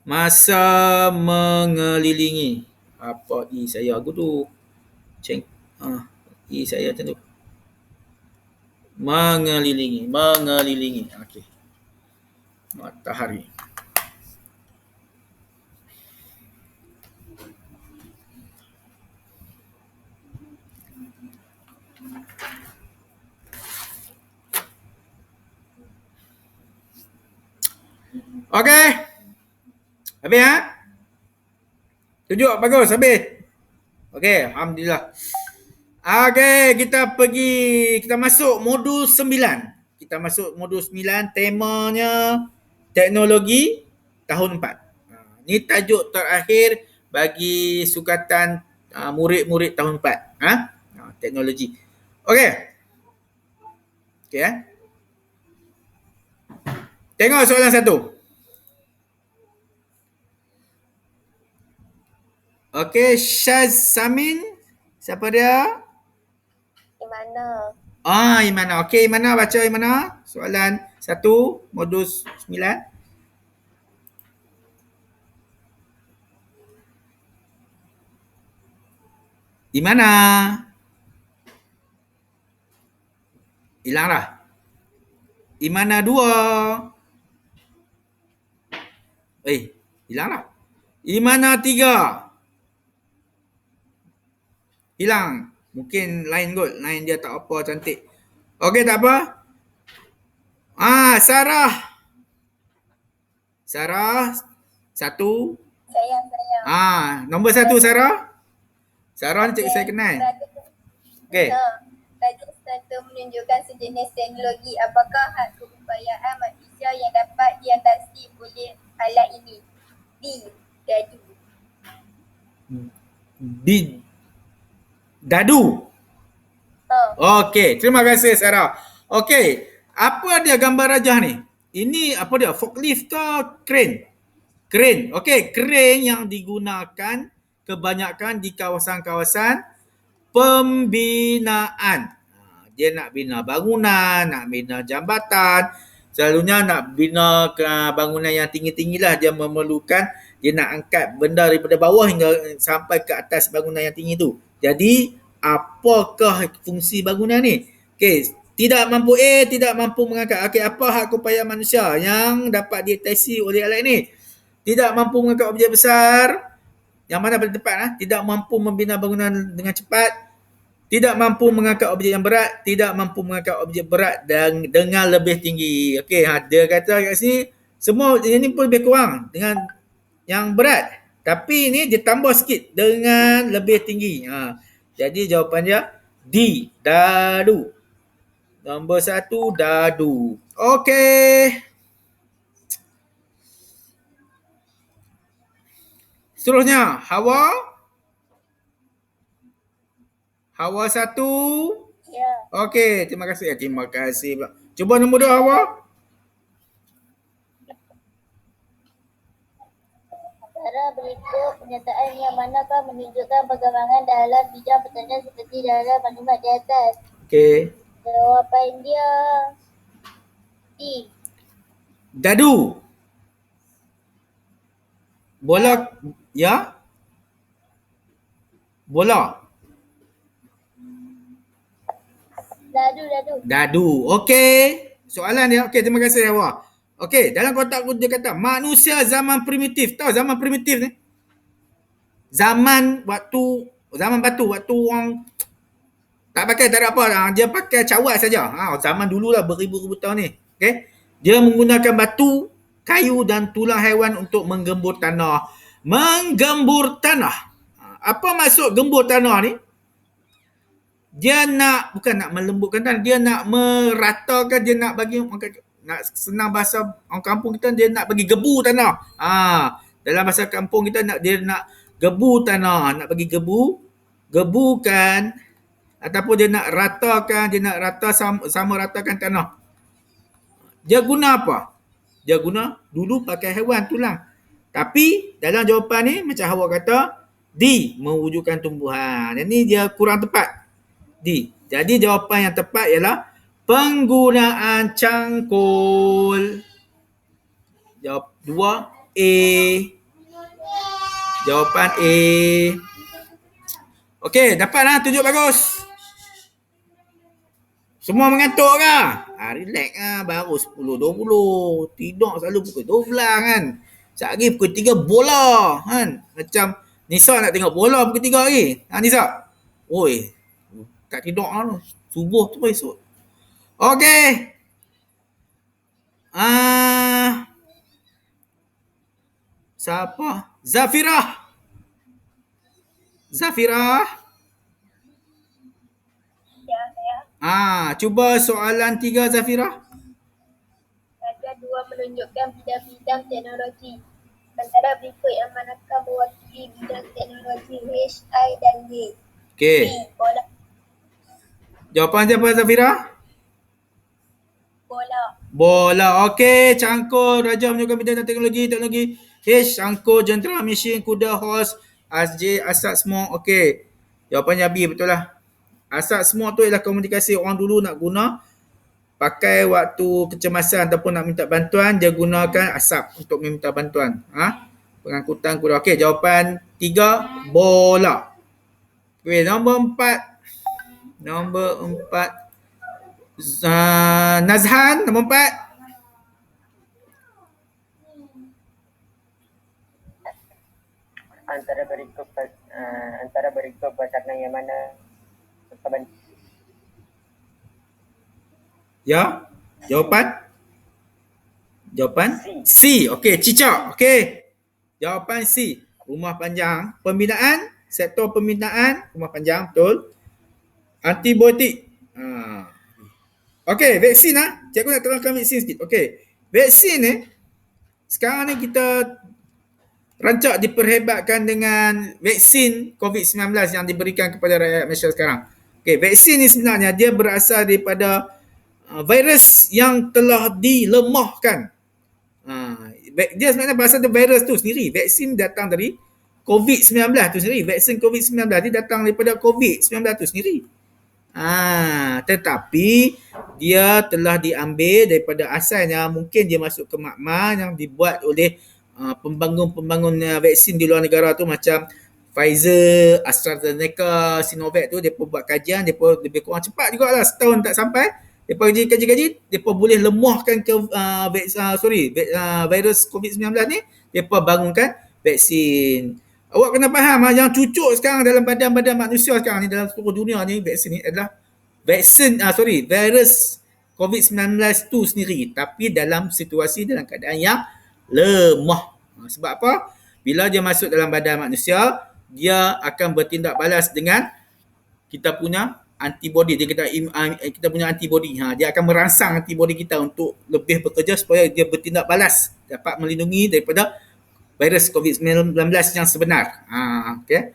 Masa mengelilingi. Apa E saya aku tu? E saya macam tu. Mengelilingi. Okey. Matahari. Okey. Habis Tunjuk bagus habis. Okey, alhamdulillah. Okey, kita masuk modul 9. Kita masuk modul 9, temanya teknologi tahun 4. Ni tajuk terakhir bagi sukatan murid-murid tahun 4. Teknologi. Okey. Tengok soalan 1. Okey, Syaz Samin. Siapa dia? Imana. Imana. Okey, Imana baca Imana. Soalan 1, modul 9. Imana. Hilang dah. Imana 2. Hilang dah. Imana 3. Hilang. Mungkin lain kot. Lain dia tak apa cantik. Okey, tak apa. Sarah. Sarah 1. Saya. Nombor 1 Sarah. Sarah ni cikgu saya kenal. Okey. Tajuk 1 menunjukkan sejenis teknologi. Apakah hak keupayaan manusia yang dapat diatasi oleh alat ini? D. Dadu. Dadu. Okey, terima kasih Sarah. Okey, apa dia gambar rajah ni? Ini apa dia? Forklift ke crane? Crane. Okey, crane yang digunakan kebanyakan di kawasan-kawasan pembinaan. Dia nak bina bangunan, nak bina jambatan. Selalunya nak bina bangunan yang tinggi-tinggi lah. Dia memerlukan, dia nak angkat benda daripada bawah hingga sampai ke atas bangunan yang tinggi tu. Jadi, apakah fungsi bangunan ni? Okey, tidak mampu mengangkat. Okey, apa hak keupayaan manusia yang dapat diatasi oleh alat ini? Tidak mampu mengangkat objek besar. Yang mana paling tepat? Tidak mampu membina bangunan dengan cepat. Tidak mampu mengangkat objek yang berat. Tidak mampu mengangkat objek berat dan dengan lebih tinggi. Okey, dia kata kat sini, semua ini pun lebih kurang dengan yang berat. Tapi ini dia tambah sikit dengan lebih tinggi. Jadi jawapan dia D. Dadu. Nombor 1, dadu. Okey. Seterusnya, Hawa. Hawa 1. Ya. Okey, terima kasih. Terima kasih pula. Cuba nombor 2 Hawa. Antara berikut pernyataan yang manakah menunjukkan perkembangan dalam bidang pertanian seperti dalam maklumat di atas? Okey. Jawapan dia D. Dadu. Bola. Ya? Bola. Dadu. Dadu. Okey. Soalan dia. Okey, terima kasih Hawa. Okey, dalam kotak dia kata manusia zaman primitif. Tahu zaman primitif ni? Zaman batu, waktu orang tak pakai, tak ada apa lah. Dia pakai cawat saja. Zaman dulu lah, beribu-ribu tahun ni. Okey. Dia menggunakan batu, kayu dan tulang haiwan untuk menggembur tanah. Apa maksud gembur tanah ni? Dia bukan nak melembutkan tanah, dia nak meratakan, dia nak bagi, nak senang bahasa orang kampung kita, dia nak bagi gebu tanah. Dalam bahasa kampung kita dia nak gebu tanah, nak bagi gebukan, ataupun dia nak ratakan, dia nak sama ratakan tanah. Dia guna apa? Dia guna dulu pakai haiwan tulang. Tapi dalam jawapan ni macam Hawa kata, D, mewujudkan tumbuhan. Dan ni dia kurang tepat. D. Jadi jawapan yang tepat ialah penggunaan cangkul. Jawab 2 A. Jawapan A. Okey, dapatlah 7 bagus. Semua mengantuk ke? Relax lah. Baru 10, 20. Tidur selalu pukul 12 kan. Sehari pukul 3 bola kan. Macam Nisa nak tengok bola pukul 3 lagi. Nisa? Oi, tak tidur lah. Subuh tu esok. Okey. Siapa? Zafirah. Ya. Cuba soalan 3 Zafirah. Ada 2 menunjukkan bidang-bidang teknologi. Antara berikut yang manakah mewakili bidang teknologi H, I dan J? Okey. B. Bola. Jawapan siapa Zafirah? Bola. Okey, cangkul Raja menunjukkan bidang teknologi H, cangkul, jentera, mesin, kuda, horse, J, asap semua. Okey. Jawapannya B, betul lah. Asap semua tu ialah komunikasi orang dulu nak guna pakai waktu kecemasan ataupun nak minta bantuan, dia gunakan asap untuk meminta bantuan. Pengangkutan kuda. Okey, jawapan 3 bola. Okey, nombor 4. Nazhan, nombor 4. Antara berikut pasangan yang mana Ya. Jawapan C. Okey, cicak. Okey. Jawapan C. Rumah panjang. Sektor pembinaan rumah panjang, betul. Antibiotik. Okey, vaksin lah. Cikgu nak terangkan vaksin sikit. Okey. Vaksin ni sekarang ni kita rancak diperhebatkan dengan vaksin COVID-19 yang diberikan kepada rakyat Malaysia sekarang. Okey, vaksin ni sebenarnya dia berasal daripada virus yang telah dilemahkan. Dia sebenarnya berasal dari virus tu sendiri. Vaksin datang dari COVID-19 tu sendiri. Vaksin COVID-19 dia datang daripada COVID-19 tu sendiri. Tetapi dia telah diambil daripada asalnya, mungkin dia masuk ke makmal yang dibuat oleh pembangun vaksin di luar negara tu, macam Pfizer, AstraZeneca, Sinovac tu. Dia pun buat kajian, dia pun lebih kurang cepat jugalah, setahun tak sampai. Dia pun kaji-kaji, dia pun boleh lemahkan virus COVID-19 ni. Dia pun bangunkan vaksin. Awak kena faham yang cucuk sekarang dalam badan-badan manusia sekarang ni, dalam seluruh dunia ni, vaksin ni adalah virus COVID-19 tu sendiri, tapi dalam keadaan yang lemah. Sebab apa? Bila dia masuk dalam badan manusia, dia akan bertindak balas dengan kita punya antibody. Kita punya antibody. Dia akan merangsang antibody kita untuk lebih bekerja supaya dia bertindak balas, dapat melindungi daripada virus COVID-19 yang sebenar. Okey.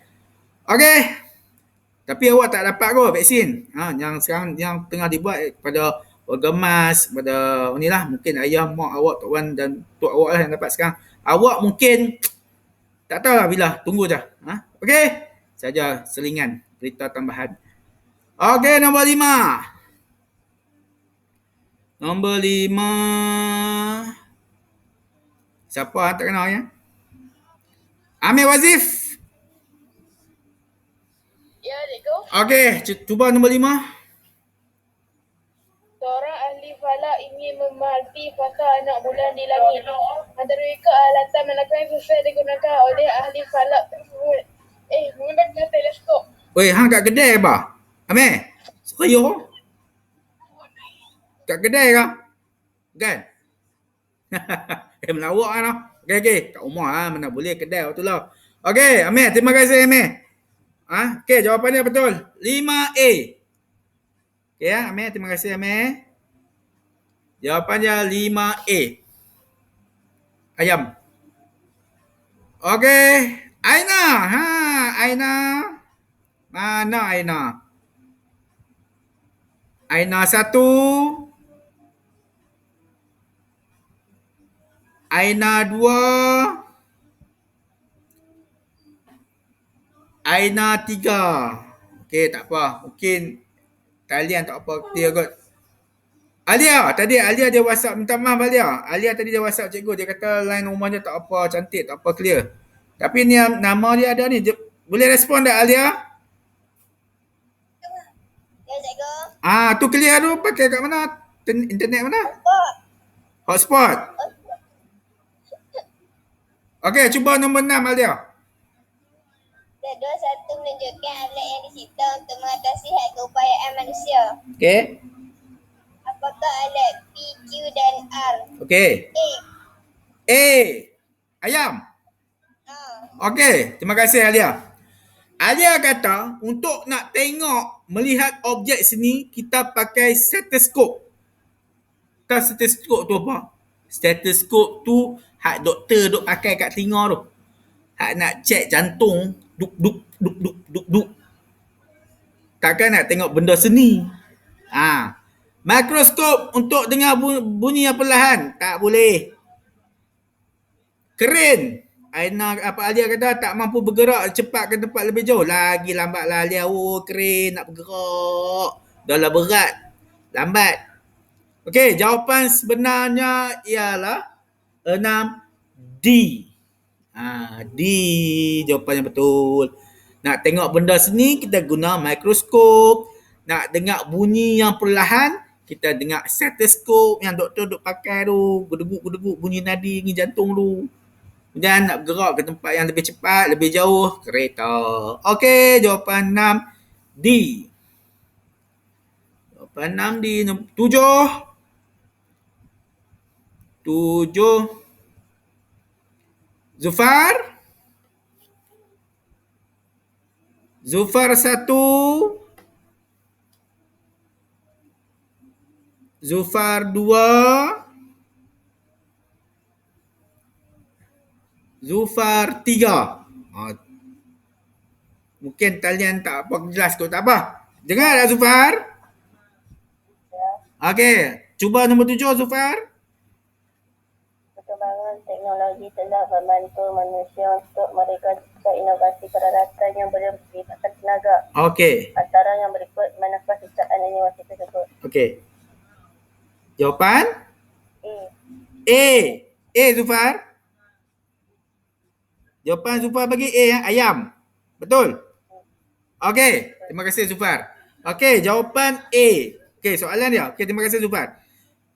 Tapi awak tak dapat kot vaksin. Yang sekarang yang tengah dibuat pada warga emas, pada inilah mungkin ayah, mak awak, tok wan dan tok awak lah yang dapat sekarang. Awak mungkin tak tahulah bila, tunggu je. Okey. Saja selingan berita tambahan. Okey, nombor 5. Nombor 5. Siapa tak kenal ya? Amir Wazif. Ya, cikgu. Okey, cuba nombor 5. Seorang ahli falak ingin memerhati fasa anak bulan di langit. Antara mereka alatan melakukan sesuai digunakan oleh ahli falak tersebut. Menggunakan teleskop. Oi, hang kat kedai apa? Amir. Serius? Kat kedai ke? Kan? Melawak kan? Okey. Kat rumah mana boleh kedai waktu lah. Okey, Amir, terima kasih Amir. Okey, jawapannya betul. 5A. Okey ya, Amir, terima kasih Amir. Jawapannya 5A. Ayam. Okey, Aina. Aina. Mana Aina? Aina 1. Aina 2. Aina 3. Okey, tak apa. Mungkin talian tak apa. Dia kot. Alia, tadi Alia dia WhatsApp, minta maaf Alia. Alia tadi dia WhatsApp cikgu, dia kata line rumahnya tak apa cantik, tak apa clear. Tapi ni nama dia ada ni. Boleh respon tak Alia? Ya, cikgu. Tu clear tu pakai kat mana? Internet mana? Hotspot. Okey, cuba nombor 6 Alia. Jadwal 1 menunjukkan alat yang disita untuk mengatasi had keupayaan manusia. Okey. Apakah alat P, Q dan R? Okey. A. Ayam. Okey, terima kasih Alia. Alia kata untuk nak tengok, melihat objek seni, kita pakai stetoskop. Tahu stetoskop tu apa? Stetoskop tu hak doktor duk pakai kat telinga tu. Hak nak cek jantung, duk. Takkan nak tengok benda seni. Mikroskop untuk dengar bunyi yang perlahan, tak boleh. Keren. Alia kata tak mampu bergerak cepat ke tempat lebih jauh. Lagi lambatlah Alia. Keren nak bergerak. Dah lah berat. Lambat. Okey, jawapan sebenarnya ialah 6D. D jawapan yang betul. Nak tengok benda seni, kita guna mikroskop. Nak dengar bunyi yang perlahan, kita dengar stetoskop yang doktor duk pakai tu. Gedebuk bunyi nadi ni jantung tu. Dan nak bergerak ke tempat yang lebih cepat, lebih jauh, kereta. Okey, jawapan 6D. Jawapan 6D. 7. Zufar 1. Zufar 2. Zufar 3. Mungkin talian tak apa jelas kot, tak apa. Dengar tak Zufar? Ya. Okey, cuba nombor 7 Zufar. Perkembangan teknologi telah membantu manusia untuk mereka inovasi peralatan yang boleh melibatkan tenaga. Okey. Antara yang berikut manakah ciptaan inovasi tersebut? Okey. Jawapan? A Zufar. Jawapan Zufar bagi A ya, ayam. Betul? Okey, terima kasih Zufar. Okey, jawapan A. Okey, soalan dia. Okey, terima kasih Zufar.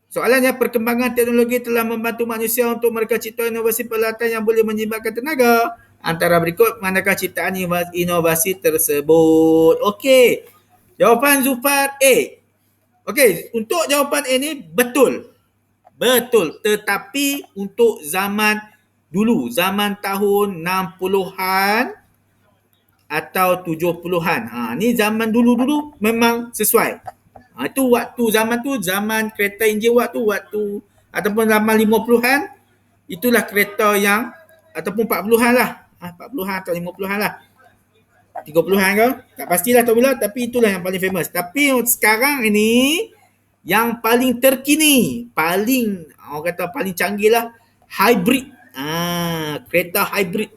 Soalannya, perkembangan teknologi telah membantu manusia untuk mereka cipta inovasi peralatan yang boleh menyeimbangkan tenaga. Antara berikut, manakah ciptaan inovasi tersebut? Okey, jawapan Zufar A. Okey, untuk jawapan A ni betul. Betul, tetapi untuk zaman dulu, zaman tahun 60-an atau 70-an. Ni zaman dulu-dulu memang sesuai. Itu zaman kereta enjin waktu ataupun zaman 50-an, itulah kereta yang ataupun 40-an lah. 40-an atau 50-an lah. 30-an ke? Tak pastilah tahu bila, tapi itulah yang paling famous. Tapi sekarang ini yang paling terkini, paling orang kata paling canggih lah, hybrid. Kereta hybrid.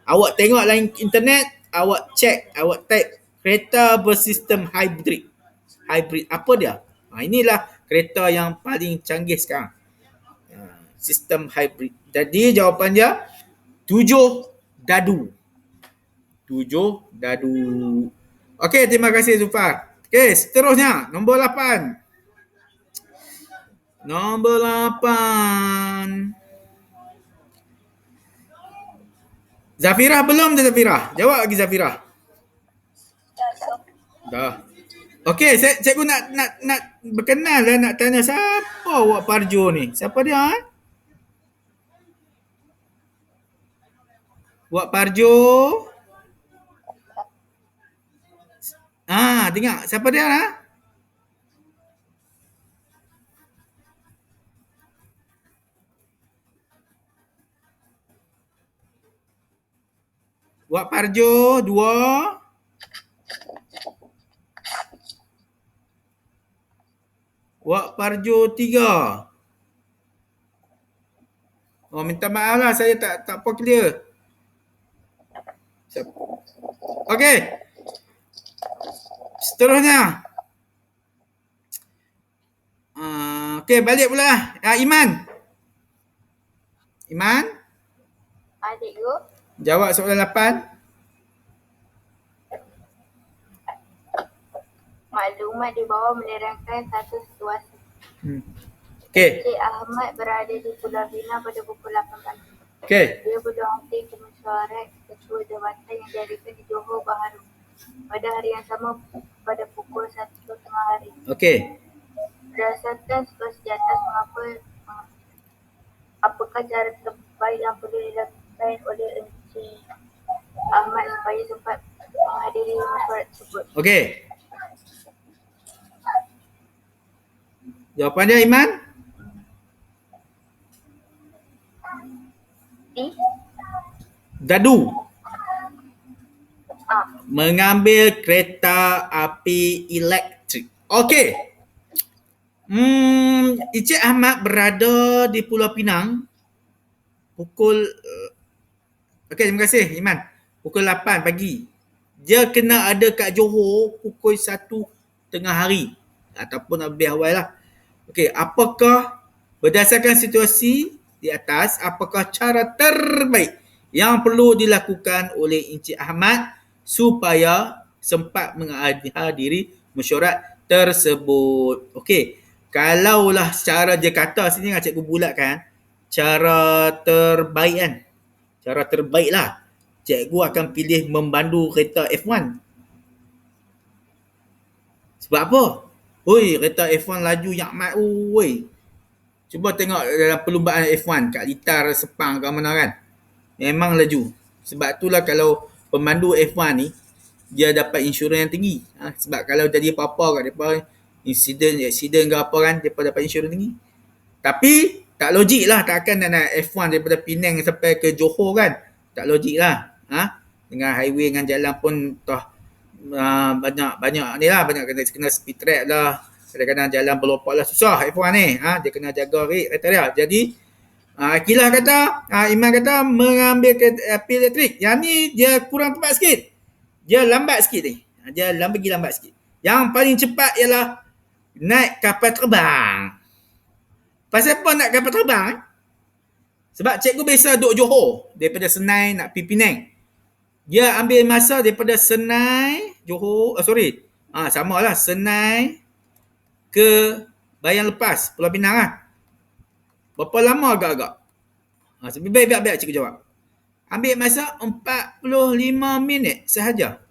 Awak tengok dalam internet, awak check, awak type kereta bersistem hybrid. Hybrid apa dia? Inilah kereta yang paling canggih sekarang. Sistem hybrid. Jadi jawapan dia 7 dadu. 7 dadu. Okey, terima kasih Zulfar. Okey, seterusnya nombor 8. Nombor 8. Zafirah belum dah Zafirah? Jawab lagi Zafirah. Dah. Okey, cikgu nak berkenal lah, nak tanya siapa Wak Parjo ni? Siapa dia? Wak Parjo. Tengok siapa dia lah? Wak Parjo 2. Wak Parjo 3. Oh, minta maaf lah, saya tak apa clear. Okey. Seterusnya. Okey, balik pula. Iman. Iman? Adik you. Jawab soalan 8. Maklumat di bawah menerangkan satu situasi. Okey. Encik Ahmad berada di Pulau Pinang pada pukul 8 pagi. Okey. Dia berdompet ke mesyuarat ketua jabatan yang diadakan di Johor Bahru pada hari yang sama pada pukul 1 tengah hari. Okey. Berdasarkan situasi di atas, apakah cara terbaik yang perlu dilakukan oleh Encik Ahmad supaya sempat menghadiri mesyuarat tersebut? Okey. Jawapan dia Iman? Dadu. Mengambil kereta api elektrik. Okey. Encik Ahmad berada di Pulau Pinang pukul okey, terima kasih Iman. Pukul 8 pagi. Dia kena ada kat Johor pukul 1 tengah hari ataupun lebih awal lah. Okey, apakah berdasarkan situasi di atas, apakah cara terbaik yang perlu dilakukan oleh Encik Ahmad supaya sempat menghadiri mesyuarat tersebut? Okey, kalaulah secara dia kata sini dengan cikgu bulatkan, cara terbaik kan? Cara terbaik lah. Cikgu akan pilih memandu kereta F1. Sebab apa? Oi, kereta F1 laju yang amat. Oi. Cuba tengok dalam perlumbaan F1 kat Litar, Sepang ke mana kan. Memang laju. Sebab itulah kalau pemandu F1 ni, dia dapat insurans yang tinggi. Sebab kalau jadi apa-apa kat mereka, insiden ke apa kan, mereka dapat insurans tinggi. Tapi, tak logik lah. Takkan nak F1 daripada Penang sampai ke Johor kan. Tak logik lah. Dengan highway, dengan jalan pun banyak ni lah, banyak kena speed trap lah, kadang-kadang jalan berlopak lah, susah F1 ni. Dia kena jaga kereta dia. Jadi Akilah kata, Iman kata mengambil kereta api elektrik. Yang ni dia kurang tepat sikit, dia lambat sikit ni. Dia pergi lambat sikit. Yang paling cepat ialah naik kapal terbang. Pasal apa nak kapal terbang? Sebab cikgu biasa duduk Johor, daripada Senai nak pergi Penang. Dia ambil masa daripada Senai, Johor, sama lah, Senai ke Bayan Lepas, Pulau Pinang lah. Berapa lama agak-agak? Biar cikgu jawab. Ambil masa 45 minit sahaja.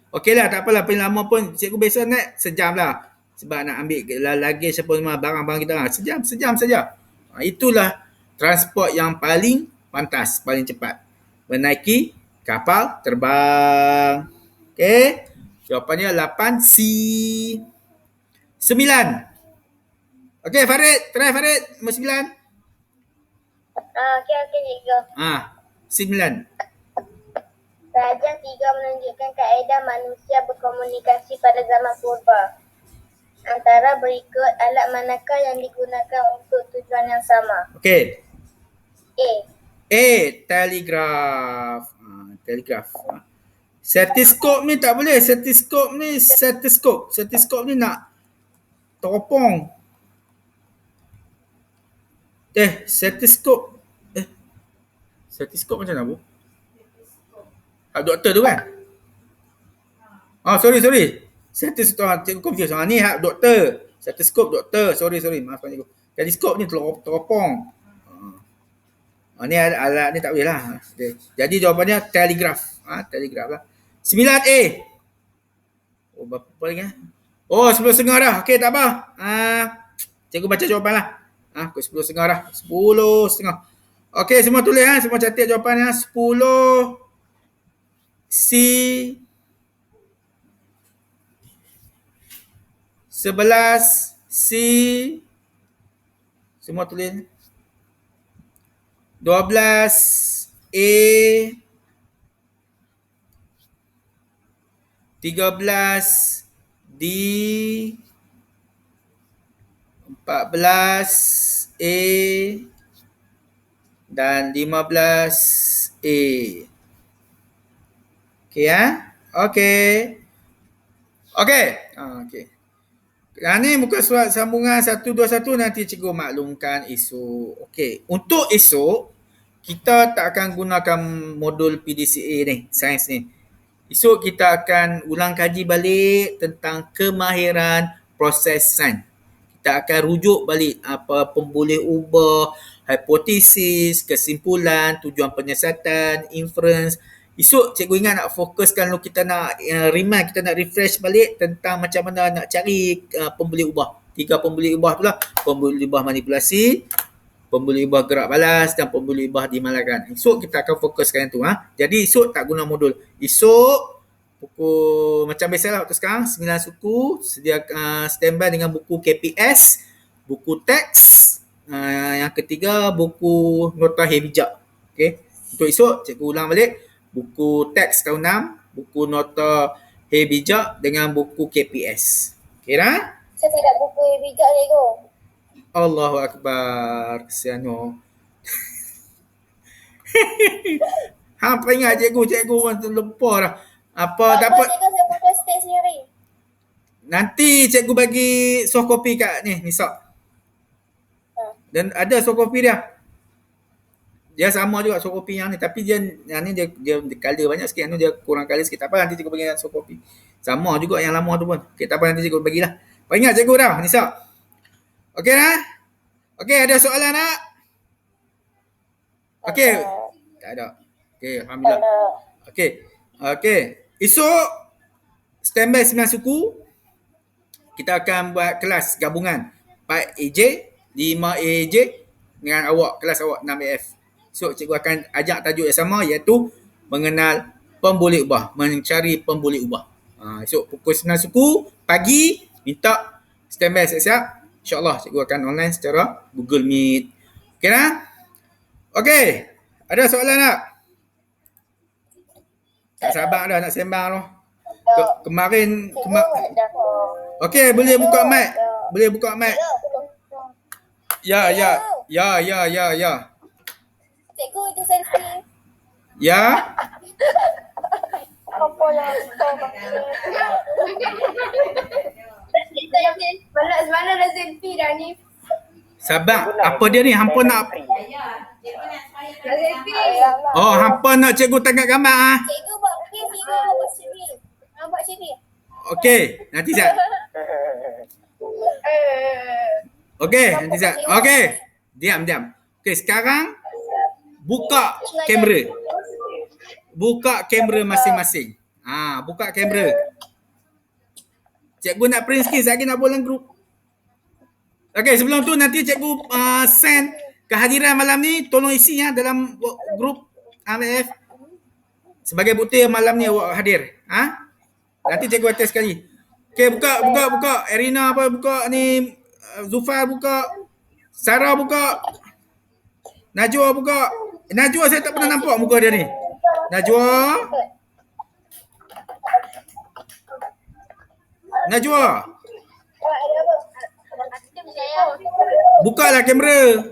Okey lah, tak apalah, paling lama pun cikgu biasa naik sejam lah. Sebab nak ambil lagi siapa semua barang-barang kita. Sejam saja. Itulah transport yang paling pantas, paling cepat. Menaiki kapal terbang. Okey. Jawapannya 8C. 9. Okey, Farid. Try Farid. Nombor 9. Okey, cikgu. 9. Rajah 3 menunjukkan kaedah manusia berkomunikasi pada zaman purba. Antara berikut alat manakah yang digunakan untuk tujuan yang sama? Okey. A. Telegraf. Telegraf. Stetoskop ni tak boleh. Stetoskop ni nak teropong. Stetoskop. Stetoskop macam mana, Bu? Doktor tu kan? Sorry. Stetoskop, cikgu confuse. Ni doktor. Stetoskop doktor. Sorry. Maafkan cikgu. Teleskop ni teropong. Ni alat ni tak boleh lah. Okay. Jadi jawapannya telegraf. Telegraf lah. 9A. Berapa lagi? 10.30 dah. Okey, tak apa. Cikgu baca jawapan lah. Pukul 10.30 dah. 10.30. Okey, semua tulis semua catat jawapannya. 10 C 11 C semua tulis. 12 A 13 D 14 A dan 15 A. Okey Okey. Okey. Ni muka surat sambungan 121 nanti cikgu maklumkan esok. Okey. Untuk esok kita tak akan gunakan modul PDCA ni, sains ni. Esok kita akan ulang kaji balik tentang kemahiran proses sains. Kita akan rujuk balik apa pemboleh ubah, hipotesis, kesimpulan, tujuan penyiasatan, inference. Esok cikgu ingat nak fokuskan dulu, kita nak remind, kita nak refresh balik tentang macam mana nak cari pemboleh ubah. 3 pemboleh ubah tu lah. Pemboleh ubah manipulasi, pemboleh ubah gerak balas dan pemboleh ubah dimalakan. Esok kita akan fokuskan tu. Jadi esok tak guna modul. Esok pukul macam biasalah waktu sekarang 9 suku sedia standby dengan buku KPS, buku teks, yang ketiga buku nota bijak. Okey. Untuk esok cikgu ulang balik buku teks tahun 6, buku nota bijak dengan buku KPS. Okey dah? Saya tidak buku bijak cikgu. Allahu Akbar. Kesiannya. Hampa ingat cikgu pun terlupa dah. Apa dapat? Cikgu saya buka stage sendiri. Nanti cikgu bagi soft copy kat ni, Nisa. Dan ada soft copy dia. Dia sama juga soft copy yang ni, tapi dia color banyak sikit, yang ni dia kurang color sikit. Tak apa, nanti cikgu bagi soft copy. Sama juga yang lama tu pun. Okey, tak apa, nanti cikgu bagilah. Kau ingat cikgu dah, Nisa? Okey dah? Okey, ada soalan tak? Okey. Tak ada. Okey, alhamdulillah. Okey. Esok standby 9 suku. Kita akan buat kelas gabungan 4 AJ, 5 AJ dengan awak, kelas awak 6 AF. So cikgu akan ajak tajuk yang sama, iaitu mengenal pemboleh ubah, mencari pemboleh ubah. Esok pukul 9 suku pagi, minta standby siap-siap. InsyaAllah cikgu akan online secara Google Meet. Okey dah? Okey. Ada soalan tak? Tak sabar dah nak sembang tu. Kemarin okey, boleh buka mic. Ya. Cikgu itu selfie. Ya. Apa yang Balas mana dah selfie dah ni. Sabar. Apa dia ni? Hampa nak Dah selfie. hampa nak cikgu tangkap gambar Cikgu buat please, cikgu buat sini. Buat sini. Okey, nanti Zat. Okey, nanti Zat. Okey. Diam. Okey, sekarang buka kamera. Buka kamera masing-masing. Buka kamera. Cikgu nak print screen, saya nak buat dalam grup. Okey, sebelum tu nanti cikgu send kehadiran malam ni, tolong isi dalam grup AMF. Sebagai bukti malam ni awak hadir. Nanti cikgu atas sekali. Okey, buka. Erina buka ni. Zufar buka. Sarah buka. Najwa buka. Najwa saya tak pernah nampak muka dia ni. Najwa. Najwa, Ada apa? Hatim saya. bukalah kamera.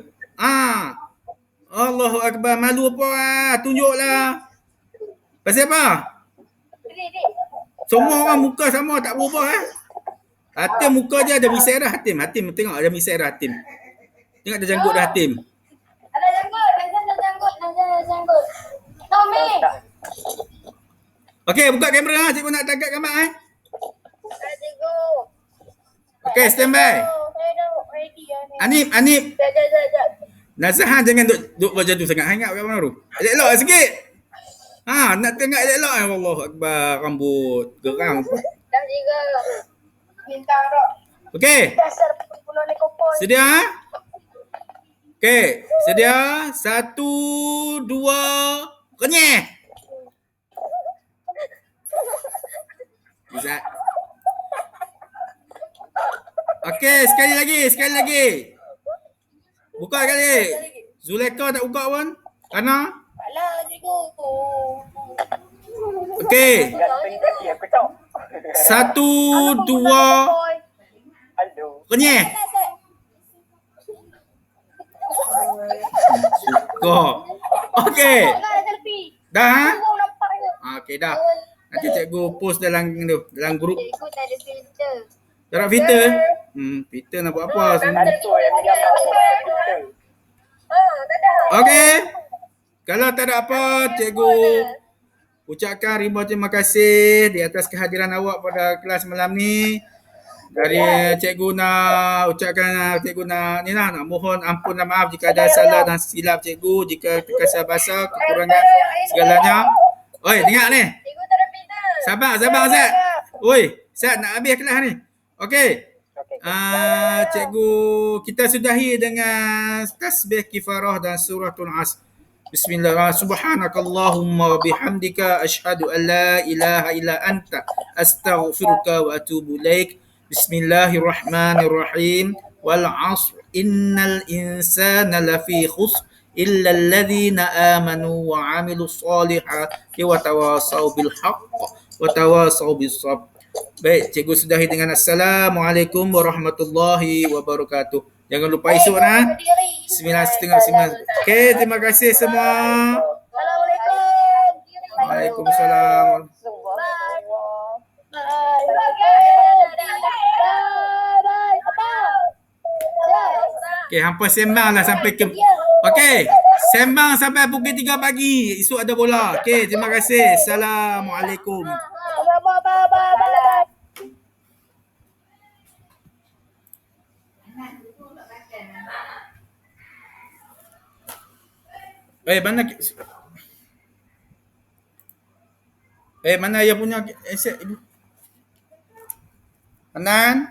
Allahu Akbar. Malu apa? Tunjuklah. Pasal apa? Semua orang muka sama, tak berubah. Hatim muka je ada misai dah Hatim. Hatim tengok ada misai dah Hatim. Tengok ada janggut dah Hatim. Ada janggut, ada janggut. Tommy. Okey, buka kamera. Cikgu nak tangkap gambar. Cikgu. Okey, standby. Saya dah ready ni. Anip. Sekejap. Nazahan jangan duk macam tu sangat. Hangat kat mana tu? Elok sikit. Nak tengok elok. Allahu Akbar. Rambut geram. Dah juga. Bintang rok. Okey. Dasar puluh ni kopoi. Sedia? Okey, sedia? 1, 2, kenyeh. Bisa. Okey, sekali lagi. Buka sekali. Zulaika tak buka pun? Ana? Alah, cikgu. Okey. 1, 2, kenyeh. Suka. Okey. Dah? Okey dah. Nanti cikgu post dalam grup. Cikgu tak ada filter. Tak nak filter? Filter nak buat apa? Tak ada. Okey. Kalau tak ada apa, cikgu ucapkan ribuan terima kasih di atas kehadiran awak pada kelas malam ni. Dari cikgu nak ucapkan nak mohon ampun dan maaf jika ada salah dan silap cikgu, jika terkasar bahasa, kekurangan segalanya. Oi, dengar ni. Cikgu tak ada filter. Sabar Zat. Oi, Zat nak habis kelas ni. Okey. Cikgu kita sudahi dengan tasbih kifarah dan suratul Asr. Bismillahirrahmanirrahim. Subhanakallahumma wa bihamdika asyhadu an la ilaha illa anta astaghfiruka wa atubu ilaik. Bismillahirrahmanirrahim. Wal 'asr innal insana lafi khusr illa alladhina amanu wa 'amilus solihati wa tawasaw bil haqq wa tawasaw bis sabr. Baik, cikgu sudahi dengan Assalamualaikum warahmatullahi wabarakatuh. Jangan lupa esok nah. 9:30. Okey, terima kasih semua. Assalamualaikum. Waalaikumsalam. Okey, hampa sembang lah sampai ke... Okey, sembang sampai pukul 3 pagi. Esok ada bola. Okey, terima kasih. Assalamualaikum. Mana yang punya aset ibu? Anan?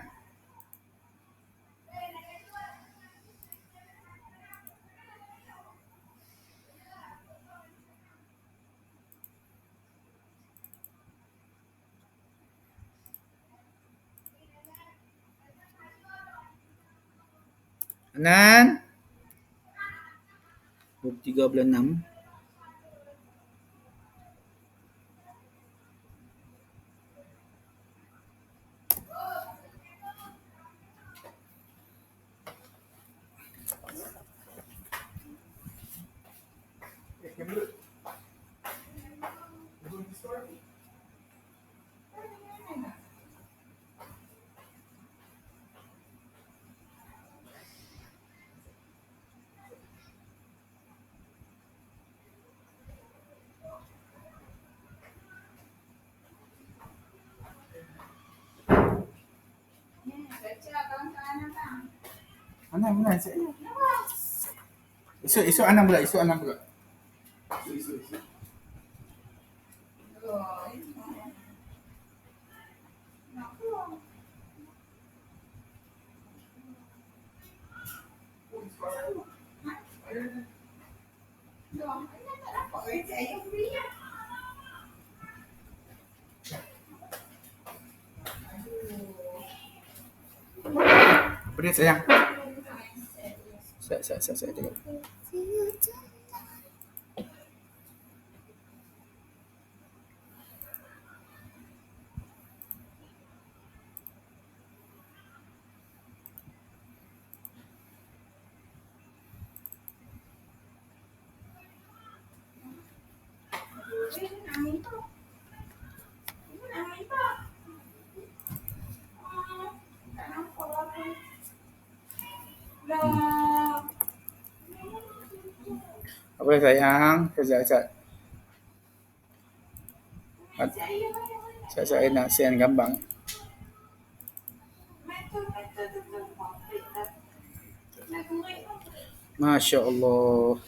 Anan? 23/6. Mana aset? Esok Anang pula. Esok. Apa dia sayang? Saya tengok. Apa sayang? Kejap-kejap. Saya nak send gambar. Masya Allah.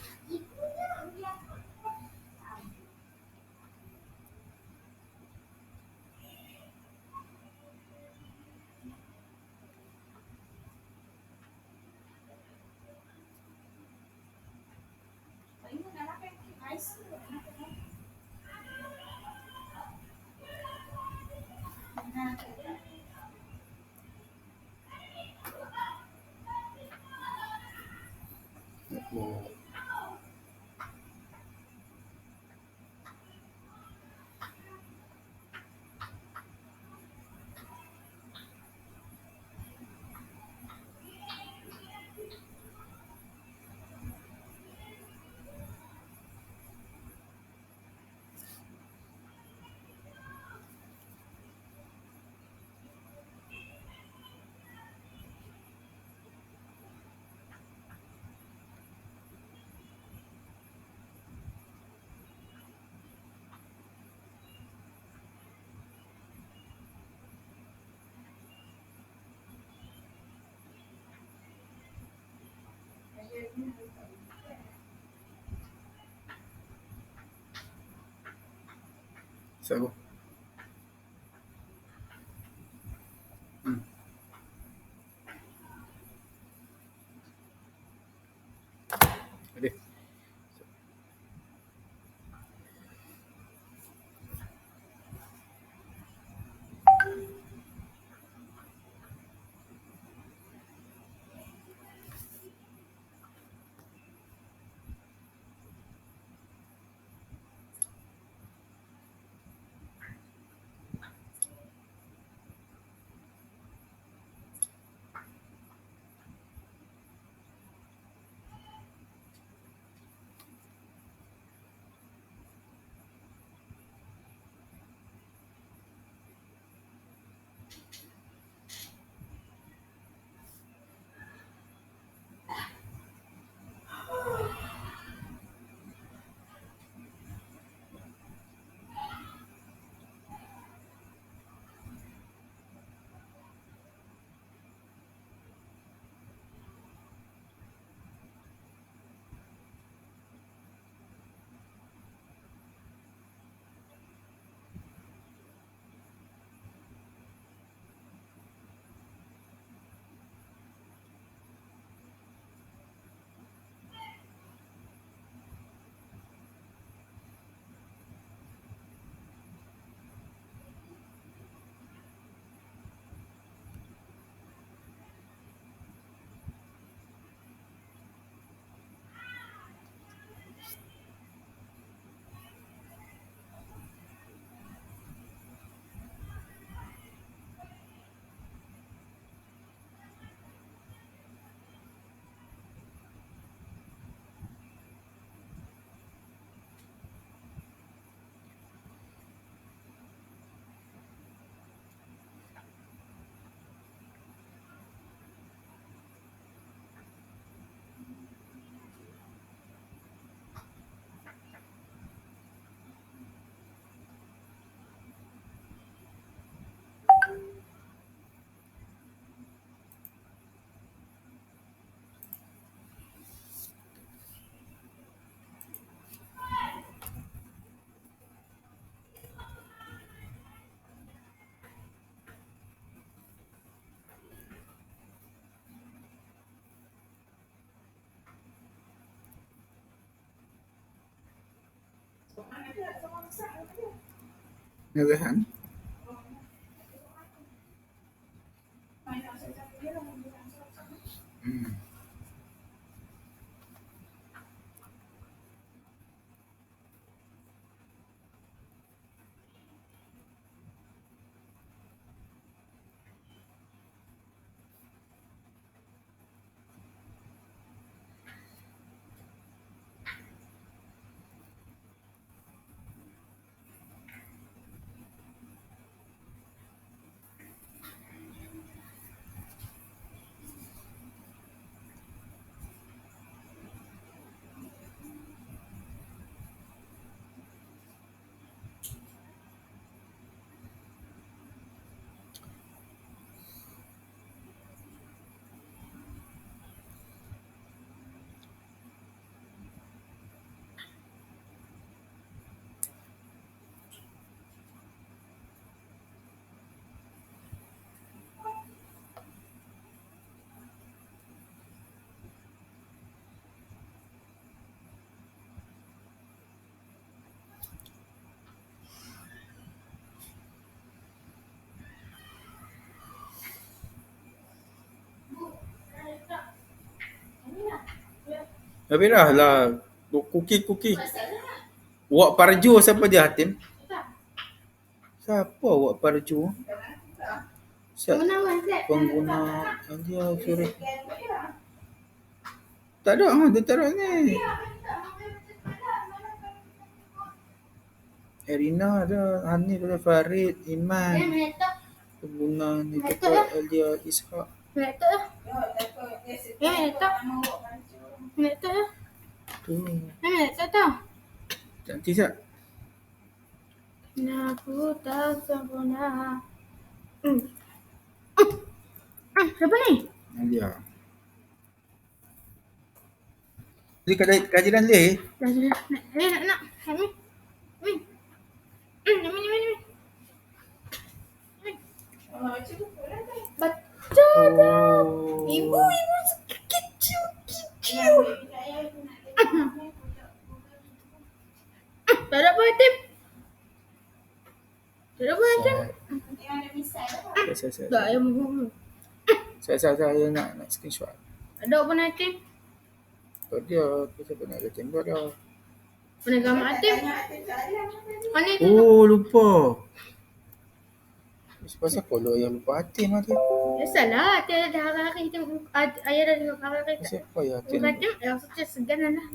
Sabu. Ada. Ngerahan. Habislah lah. Kuki. Wak Parjo siapa dia Hatim? Siapa Wak Parjo? Pengguna dia sorry. Tak ada, dia tak ada ni. Erina ada, Hanif ada, Farid, Iman. Pengguna ni kata Alia Ishak. Tu. Cantik tak? Aku tak sempurna. Siapa ni? Alia. Ni kajian leh. Dah. Nak. Ni. Ni. Baca dah. Ibu kecil. Tak ada apa, Tim? Tak ada apa, Tim? Tak, yang mohon. Saya nak screenshot. Ada apa nak, Tim? Tak dia, siapa nak ada tembak dah. Mana gambar, Tim? Mana tu? Oh, lupa. Pasal kalau yang lupa Hatim lah tu. Biasalah, tiada hari-hari Tim. Ayah dah tengok hari-hari. Siapa ya Hatim? Bukan Tim, maksudnya segan lah.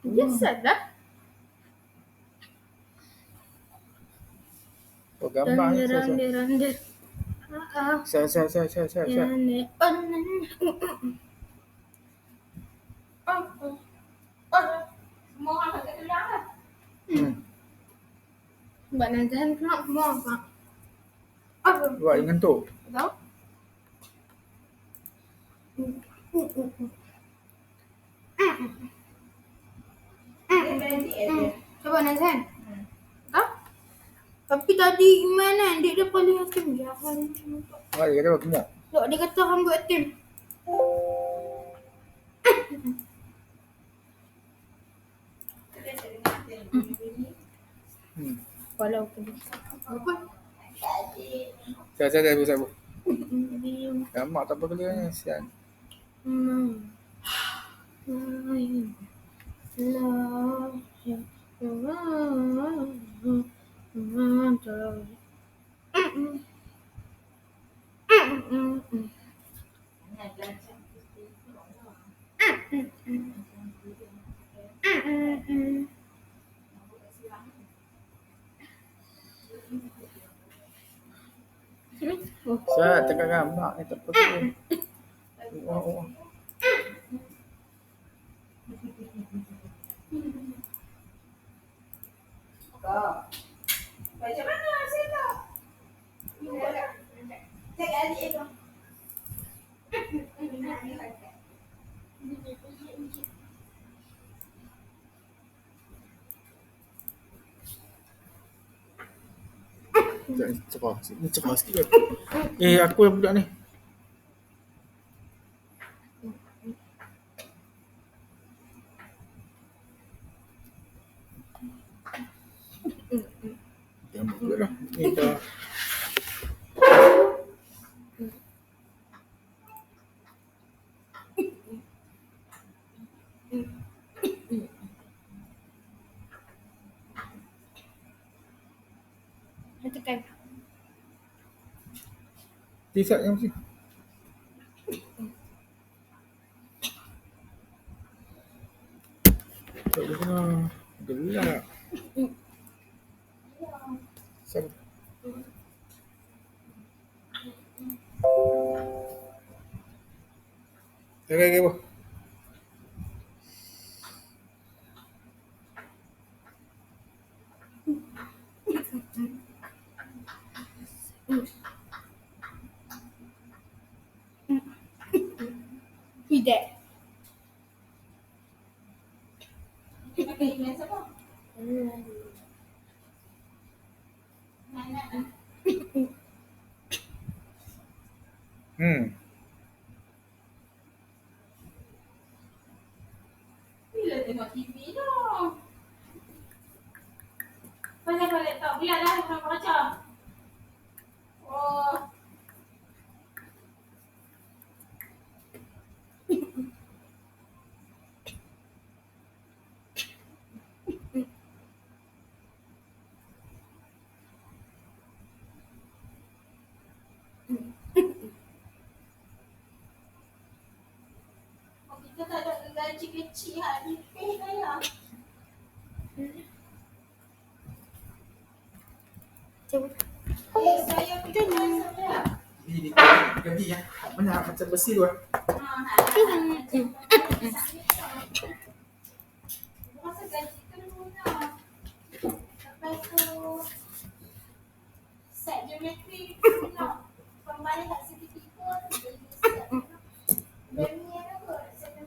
Biasalah. Oh, gambar ni. Randir. Saya. Semua orang tak keluar lah. Sebab Nazahan keluar semua orang. Buat dengan tu. Tahu? Coba Nazahan. Tahu? Tapi tadi Iman kan, dia paling Hatim. Jangan. Dia kata gemuk. Tak, dia kata rambut Hatim. Walaupun apa? Saya. Diam. Gamak tak apa kali ni. Sian. Saya tengah gamak ni tak apa kali. Oh. Macam mana saya tak? Cek adik itu. Cerah sikit. Aku yang budak ni. Jangan buat pula dah. Ni dah. Tekan. Tisak yang mesti. Tak boleh kena gelap. Sama. Okay, boh. Tidak. Bila tengok TV dah. Pasal kau laptop, biarlah orang kau baca. Oh. gaji kecil hak dipeh saya. Coba. Saya punya saya. Ini gaji ya. Mana macam besi tu. Ha,